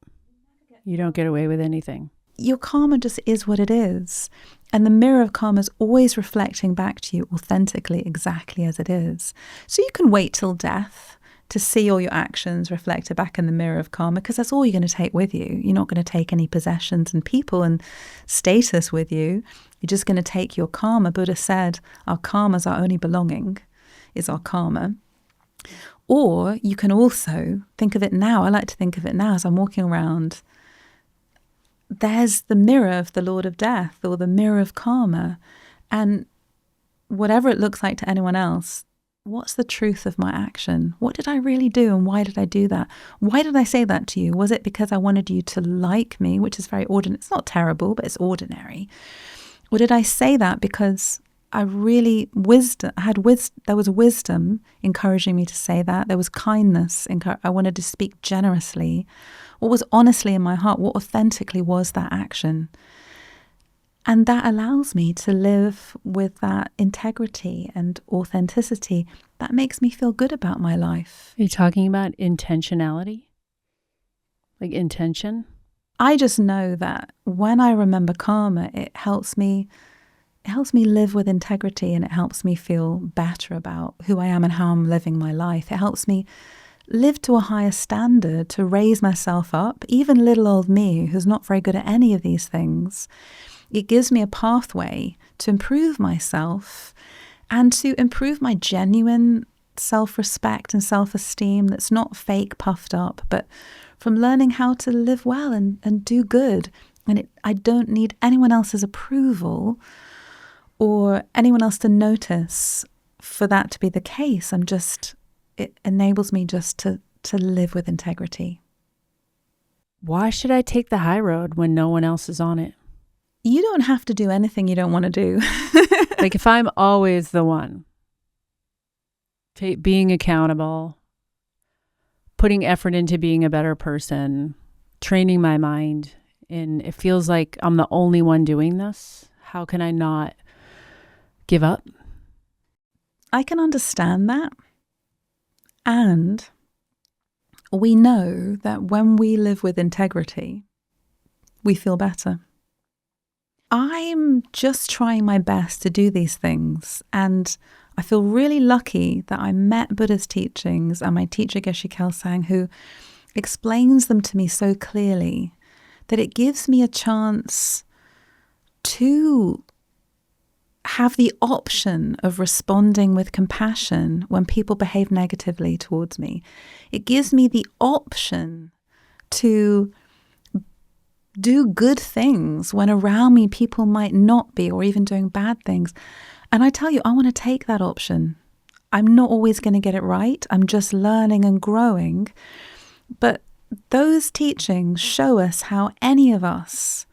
You don't get away with anything. Your karma just is what it is. And the mirror of karma is always reflecting back to you authentically, exactly as it is. So you can wait till death to see all your actions reflected back in the mirror of karma, because that's all you're going to take with you. You're not going to take any possessions and people and status with you. You're just going to take your karma. Buddha said our karma is our only belonging, is our karma. Or you can also think of it now. I like to think of it now as I'm walking around. There's the mirror of the Lord of Death, or the mirror of karma. And whatever it looks like to anyone else, what's the truth of my action? What did I really do, and why did I do that? Why did I say that to you? Was it because I wanted you to like me, which is very ordinary? It's not terrible, but it's ordinary. Or did I say that because there was wisdom encouraging me to say that. There was kindness. I wanted to speak generously. What was honestly in my heart? What authentically was that action? And that allows me to live with that integrity and authenticity. That makes me feel good about my life. Are you talking about intentionality? Like intention? I just know that when I remember karma, it helps me live with integrity, and it helps me feel better about who I am and how I'm living my life. It helps me live to a higher standard, to raise myself up, even little old me who's not very good at any of these things. It gives me a pathway to improve myself and to improve my genuine self-respect and self-esteem that's not fake, puffed up, but from learning how to live well and do good. And I don't need anyone else's approval or anyone else to notice for that to be the case. It enables me just to live with integrity. Why should I take the high road when no one else is on it? You don't have to do anything you don't want to do. Like if I'm always the one, being accountable, putting effort into being a better person, training my mind, and it feels like I'm the only one doing this, how can I not give up? I can understand that. And we know that when we live with integrity, we feel better. I'm just trying my best to do these things, and I feel really lucky that I met Buddha's teachings and my teacher Geshe Kelsang, who explains them to me so clearly that it gives me a chance to have the option of responding with compassion when people behave negatively towards me. It gives me the option to do good things when around me people might not be, or even doing bad things. And I tell you, I want to take that option. I'm not always going to get it right. I'm just learning and growing. But those teachings show us how any of us,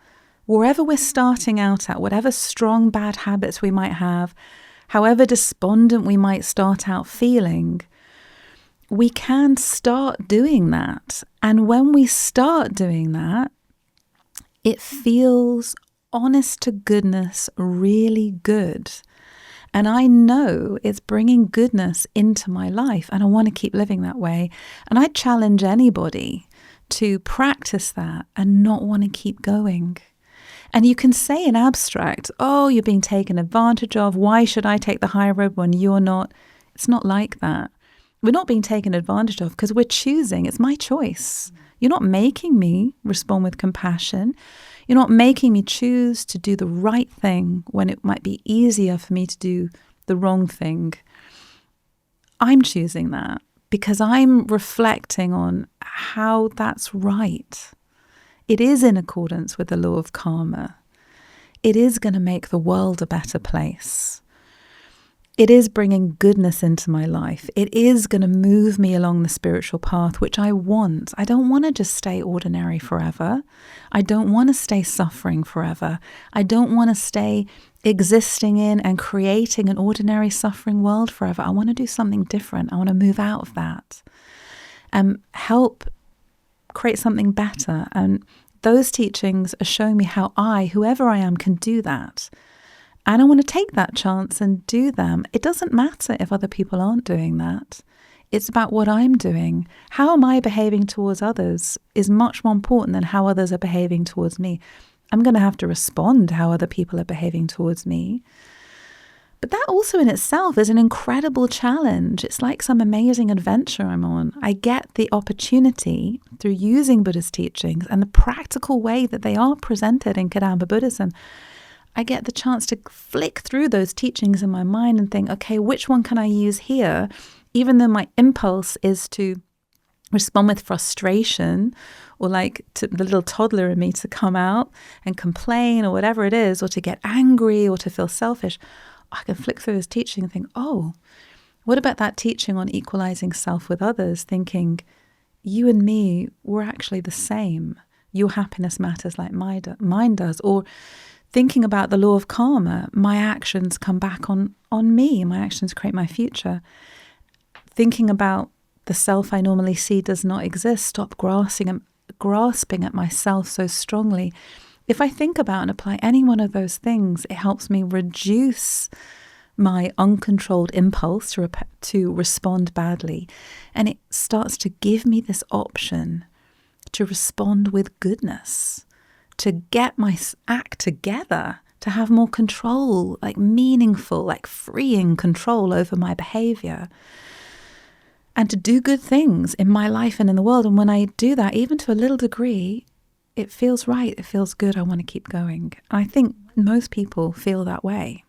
wherever we're starting out at, whatever strong bad habits we might have, however despondent we might start out feeling, we can start doing that. And when we start doing that, it feels, honest to goodness, really good. And I know it's bringing goodness into my life, and I want to keep living that way. And I challenge anybody to practice that and not want to keep going. And you can say in abstract, oh, you're being taken advantage of. Why should I take the high road when you're not? It's not like that. We're not being taken advantage of because we're choosing. It's my choice. You're not making me respond with compassion. You're not making me choose to do the right thing when it might be easier for me to do the wrong thing. I'm choosing that because I'm reflecting on how that's right. It is in accordance with the law of karma. It is going to make the world a better place. It is bringing goodness into my life. It is going to move me along the spiritual path, which I want. I don't want to just stay ordinary forever. I don't want to stay suffering forever. I don't want to stay existing in and creating an ordinary suffering world forever. I want to do something different. I want to move out of that and help create something better. And those teachings are showing me how I, whoever I am, can do that. And I want to take that chance and do them. It doesn't matter if other people aren't doing that. It's about what I'm doing. How am I behaving towards others is much more important than how others are behaving towards me. I'm going to have to respond to how other people are behaving towards me. But that also in itself is an incredible challenge. It's like some amazing adventure I'm on. I get the opportunity through using Buddhist teachings and the practical way that they are presented in Kadamba Buddhism. I get the chance to flick through those teachings in my mind and think, okay, which one can I use here? Even though my impulse is to respond with frustration, or like to the little toddler in me to come out and complain or whatever it is, or to get angry or to feel selfish, I can flick through this teaching and think, oh, what about that teaching on equalizing self with others? Thinking, you and me, we're actually the same. Your happiness matters like mine does. Or thinking about the law of karma, my actions come back on me. My actions create my future. Thinking about the self I normally see does not exist. Stop grasping at myself so strongly. If I think about and apply any one of those things, it helps me reduce my uncontrolled impulse to respond badly. And it starts to give me this option to respond with goodness, to get my act together, to have more control, like meaningful, like freeing control over my behavior, and to do good things in my life and in the world. And when I do that, even to a little degree, it feels right. It feels good. I want to keep going. I think most people feel that way.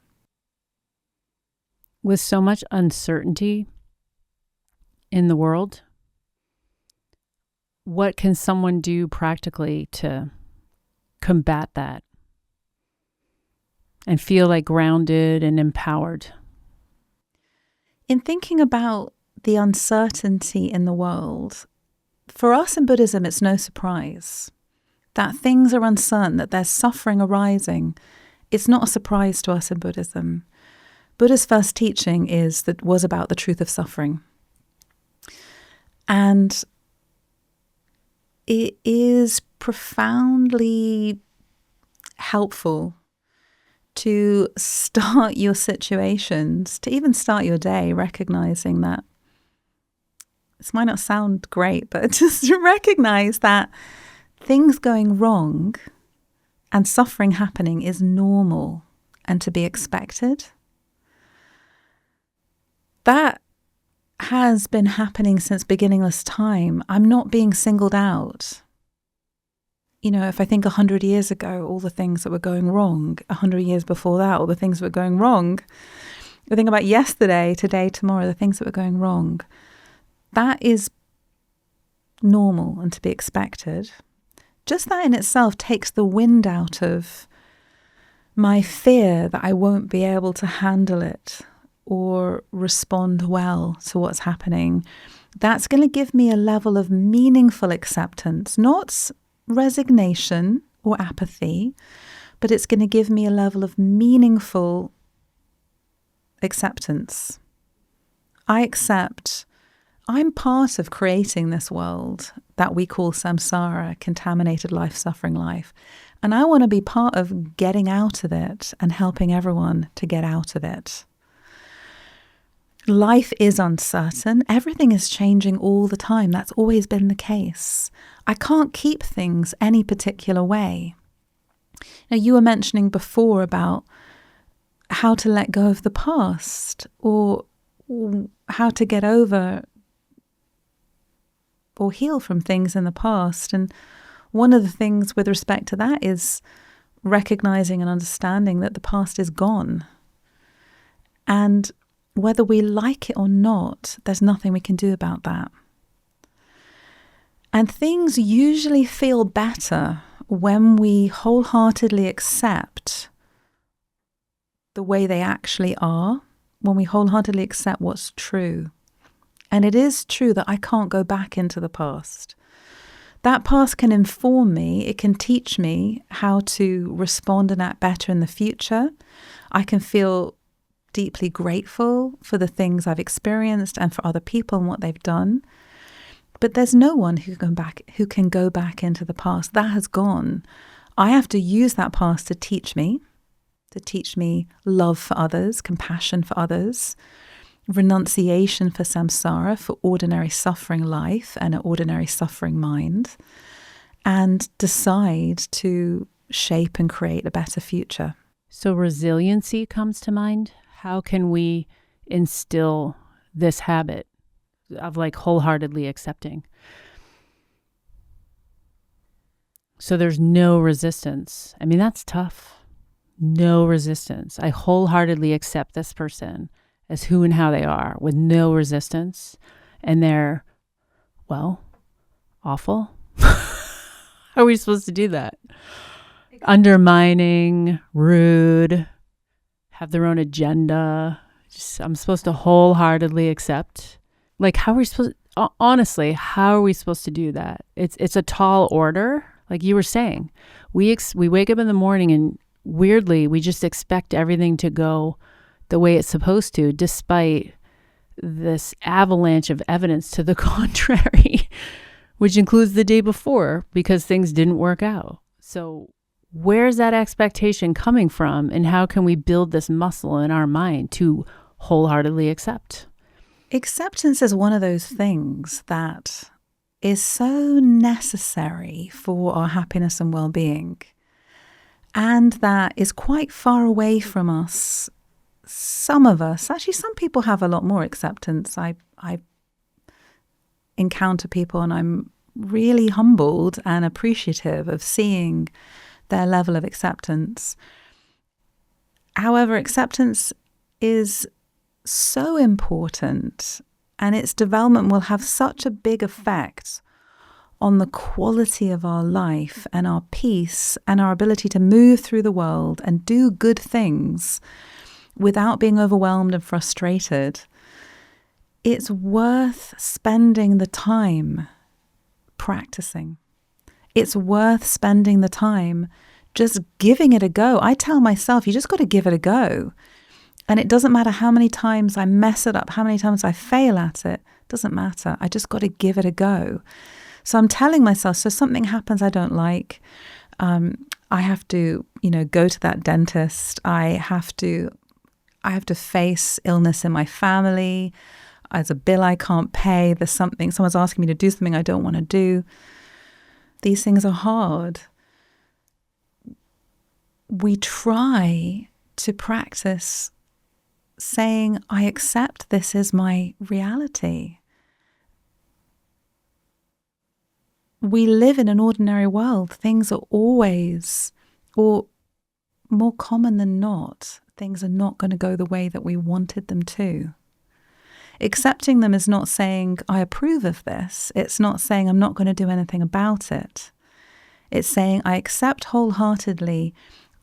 With so much uncertainty in the world, what can someone do practically to combat that and feel like grounded and empowered? In thinking about the uncertainty in the world, for us in Buddhism, it's no surprise that things are uncertain, that there's suffering arising. It's not a surprise to us in Buddhism. Buddha's first teaching was about the truth of suffering. And it is profoundly helpful to start your situations, to even start your day, recognizing that this might not sound great, but just to recognize that things going wrong and suffering happening is normal and to be expected. That has been happening since beginningless time. I'm not being singled out. You know, if I think 100 years ago, all the things that were going wrong, 100 years before that, all the things that were going wrong, I think about yesterday, today, tomorrow, the things that were going wrong, that is normal and to be expected. Just that in itself takes the wind out of my fear that I won't be able to handle it, or respond well to what's happening, that's going to give me a level of meaningful acceptance, not resignation or apathy, but it's going to give me a level of meaningful acceptance. I accept I'm part of creating this world that we call samsara, contaminated life, suffering life. And I want to be part of getting out of it and helping everyone to get out of it. Life is uncertain. Everything is changing all the time. That's always been the case. I can't keep things any particular way. Now, you were mentioning before about how to let go of the past or how to get over or heal from things in the past. And one of the things with respect to that is recognizing and understanding that the past is gone. And whether we like it or not, there's nothing we can do about that. And things usually feel better when we wholeheartedly accept the way they actually are, when we wholeheartedly accept what's true. And it is true that I can't go back into the past. That past can inform me, it can teach me how to respond and act better in the future. I can feel deeply grateful for the things I've experienced and for other people and what they've done. But there's no one who can go back into the past. That has gone. I have to use that past to teach me love for others, compassion for others, renunciation for samsara, for ordinary suffering life and an ordinary suffering mind, and decide to shape and create a better future. So resiliency comes to mind. How can we instill this habit of like wholeheartedly accepting? So there's no resistance. I mean, that's tough. No resistance. I wholeheartedly accept this person as who and how they are with no resistance. And they're, well, awful. How are we supposed to do that? Undermining, rude, have their own agenda. I'm supposed to wholeheartedly accept. Like, how are we supposed to, honestly, how are we supposed to do that? It's a tall order. Like you were saying, we wake up in the morning and weirdly, we just expect everything to go the way it's supposed to, despite this avalanche of evidence to the contrary, which includes the day before because things didn't work out. So where's that expectation coming from, and how can we build this muscle in our mind to wholeheartedly accept? Acceptance is one of those things that is so necessary for our happiness and well-being, and that is quite far away from us. Some of us, actually some people have a lot more acceptance. I encounter people and I'm really humbled and appreciative of seeing their level of acceptance. However, acceptance is so important, and its development will have such a big effect on the quality of our life and our peace and our ability to move through the world and do good things without being overwhelmed and frustrated. It's worth spending the time practicing. It's worth spending the time just giving it a go. I tell myself, you just got to give it a go. And it doesn't matter how many times I mess it up, how many times I fail at it. Doesn't matter. I just got to give it a go. So I'm telling myself, so something happens I don't like. I have to, go to that dentist. I have to face illness in my family. There's a bill I can't pay. There's someone's asking me to do something I don't want to do. These things are hard. We try to practice saying, I accept this is my reality. We live in an ordinary world. Things are always, or more common than not, things are not going to go the way that we wanted them to. Accepting them is not saying, I approve of this. It's not saying I'm not going to do anything about it. It's saying I accept wholeheartedly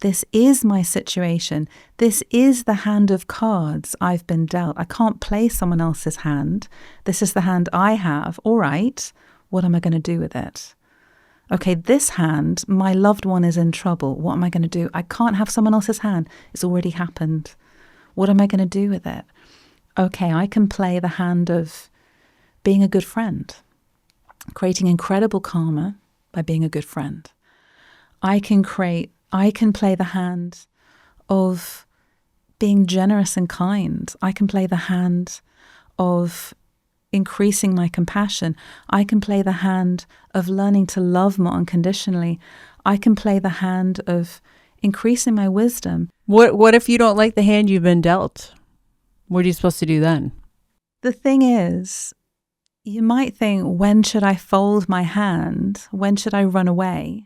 This is my situation. This is the hand of cards I've been dealt. I can't play someone else's hand. This is the hand I have. All right, what am I going to do with it? Okay, this hand, my loved one is in trouble. What am I going to do? I can't have someone else's hand. It's already happened. What am I going to do with it? Okay, I can play the hand of being a good friend, creating incredible karma by being a good friend. I can play the hand of being generous and kind. I can play the hand of increasing my compassion. I can play the hand of learning to love more unconditionally. I can play the hand of increasing my wisdom. What if you don't like the hand you've been dealt? What are you supposed to do then? The thing is, you might think, when should I fold my hand? When should I run away?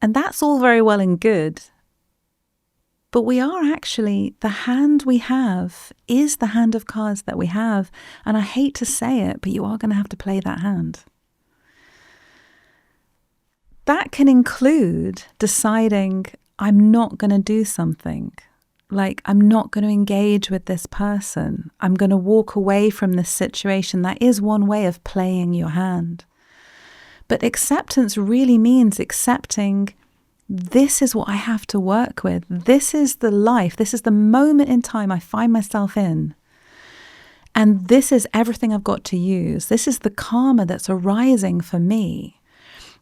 And that's all very well and good. But we are actually, the hand we have is the hand of cards that we have. And I hate to say it, but you are going to have to play that hand. That can include deciding I'm not going to do something. Like, I'm not going to engage with this person. I'm going to walk away from this situation. That is one way of playing your hand. But acceptance really means accepting this is what I have to work with. This is the life. This is the moment in time I find myself in. And this is everything I've got to use. This is the karma that's arising for me.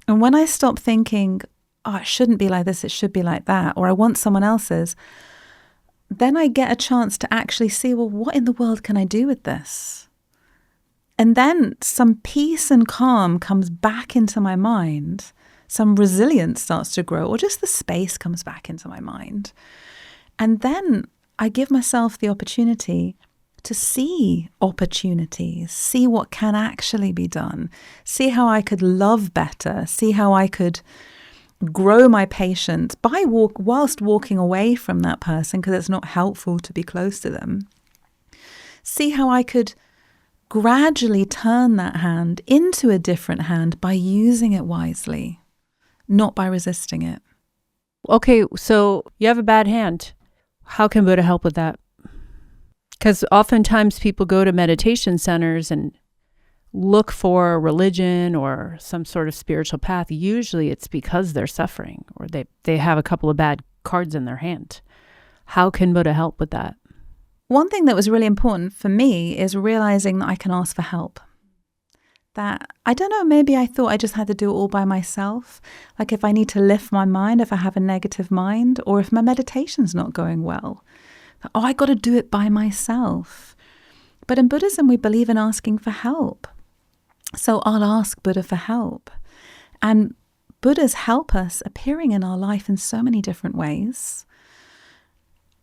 And when I stop thinking, oh, it shouldn't be like this, it should be like that, or I want someone else's, then I get a chance to actually see, well, what in the world can I do with this? And then some peace and calm comes back into my mind. Some resilience starts to grow, or just the space comes back into my mind. And then I give myself the opportunity to see opportunities, see what can actually be done, see how I could love better, see how I could grow my patience whilst walking away from that person because it's not helpful to be close to them. See how I could gradually turn that hand into a different hand by using it wisely, not by resisting it. Okay, so you have a bad hand. How can Buddha help with that? Because oftentimes people go to meditation centers and look for religion or some sort of spiritual path. Usually it's because they're suffering or they have a couple of bad cards in their hand. How can Buddha help with that? One thing that was really important for me is realizing that I can ask for help. That, I don't know, maybe I thought I just had to do it all by myself. Like if I need to lift my mind, if I have a negative mind, or if my meditation's not going well. Oh, I got to do it by myself. But in Buddhism, we believe in asking for help. So I'll ask Buddha for help. And Buddhas help us appearing in our life in so many different ways.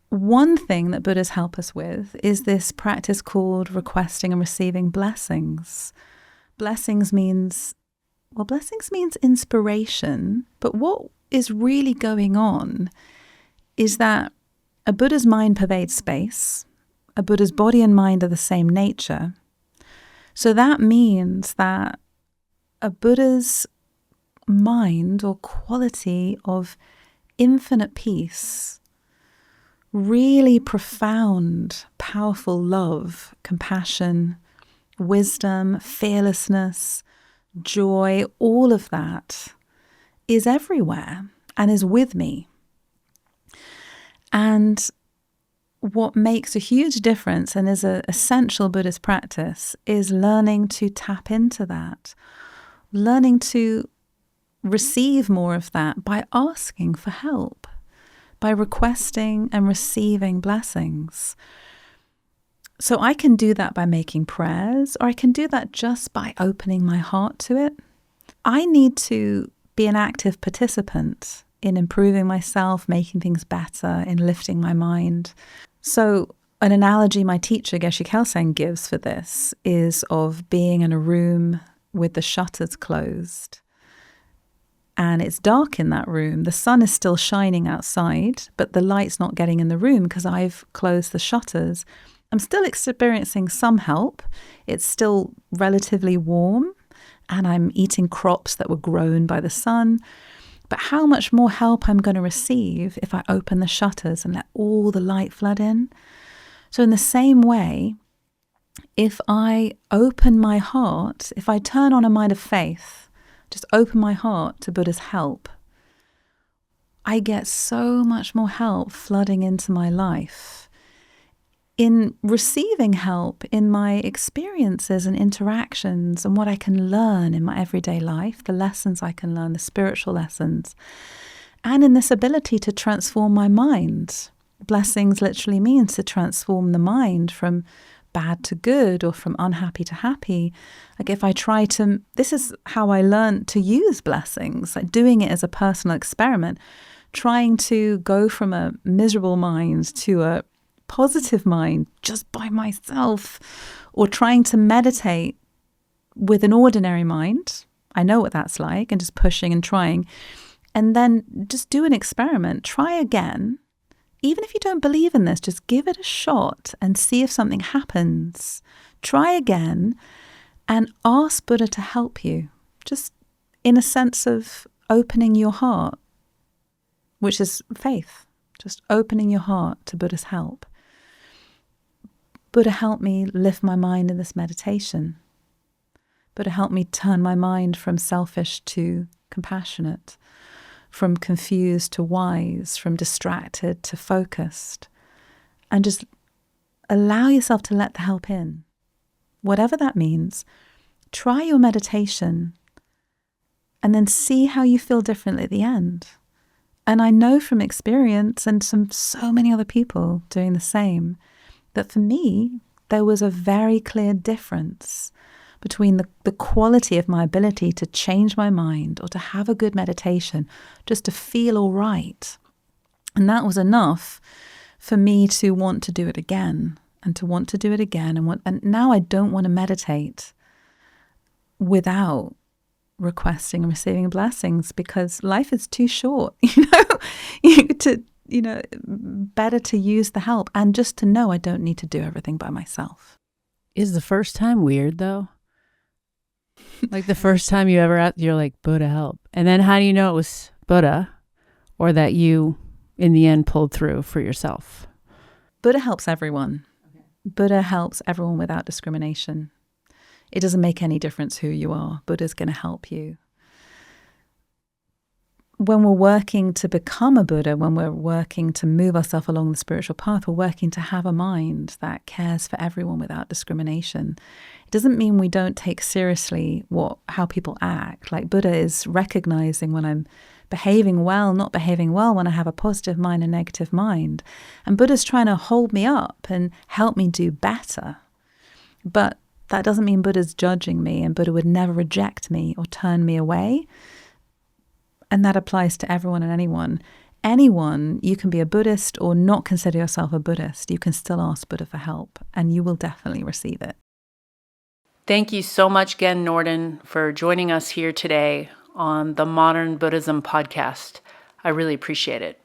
One thing that Buddhas help us with is this practice called requesting and receiving blessings. Blessings means inspiration. But what is really going on is that a Buddha's mind pervades space. A Buddha's body and mind are the same nature. So that means that a Buddha's mind or quality of infinite peace, really profound, powerful love, compassion, wisdom, fearlessness, joy, all of that is everywhere and is with me. And what makes a huge difference and is an essential Buddhist practice is learning to tap into that, learning to receive more of that by asking for help, by requesting and receiving blessings. So I can do that by making prayers, or I can do that just by opening my heart to it. I need to be an active participant in improving myself, making things better, in lifting my mind. So an analogy my teacher, Geshe Kelsang, gives for this is of being in a room with the shutters closed. And it's dark in that room. The sun is still shining outside, but the light's not getting in the room because I've closed the shutters. I'm still experiencing some help. It's still relatively warm, and I'm eating crops that were grown by the sun. but how much more help I'm going to receive if I open the shutters and let all the light flood in. So in the same way, if I open my heart, if I turn on a mind of faith, just open my heart to Buddha's help, I get so much more help flooding into my life. In receiving help in my experiences and interactions and what I can learn in my everyday life, the lessons I can learn, the spiritual lessons, and in this ability to transform my mind. Blessings literally means to transform the mind from bad to good or from unhappy to happy. Like if I try to, this is how I learned to use blessings, like doing it as a personal experiment, trying to go from a miserable mind to a positive mind just by myself, or trying to meditate with an ordinary mind. I know what that's like, and just pushing and trying. And then just do an experiment. Try again. Even if you don't believe in this, just give it a shot and see if something happens. Try again and ask Buddha to help you, just in a sense of opening your heart, which is faith, just opening your heart to Buddha's help. Buddha, help me lift my mind in this meditation. Buddha, help me turn my mind from selfish to compassionate, from confused to wise, from distracted to focused. And just allow yourself to let the help in. Whatever that means, try your meditation and then see how you feel differently at the end. And I know from experience and so many other people doing the same, that for me, there was a very clear difference between the quality of my ability to change my mind or to have a good meditation, just to feel all right. And that was enough for me to want to do it again and to want to do it again. And now I don't want to meditate without requesting and receiving blessings, because life is too short, better to use the help and just to know I don't need to do everything by myself. Is the first time weird though? Like the first time you ever, you're like, Buddha help. And then how do you know it was Buddha, or that you in the end pulled through for yourself? Buddha helps everyone. Okay. Buddha helps everyone without discrimination. It doesn't make any difference who you are. Buddha's going to help you. When we're working to become a Buddha, when we're working to move ourselves along the spiritual path, we're working to have a mind that cares for everyone without discrimination. It doesn't mean we don't take seriously how people act. Like Buddha is recognizing when I'm behaving well, not behaving well, when I have a positive mind and negative mind. And Buddha's trying to hold me up and help me do better. But that doesn't mean Buddha's judging me, and Buddha would never reject me or turn me away. And that applies to everyone and anyone. Anyone, you can be a Buddhist or not consider yourself a Buddhist. You can still ask Buddha for help, and you will definitely receive it. Thank you so much, Kelsang Norden, for joining us here today on the Modern Buddhism podcast. I really appreciate it.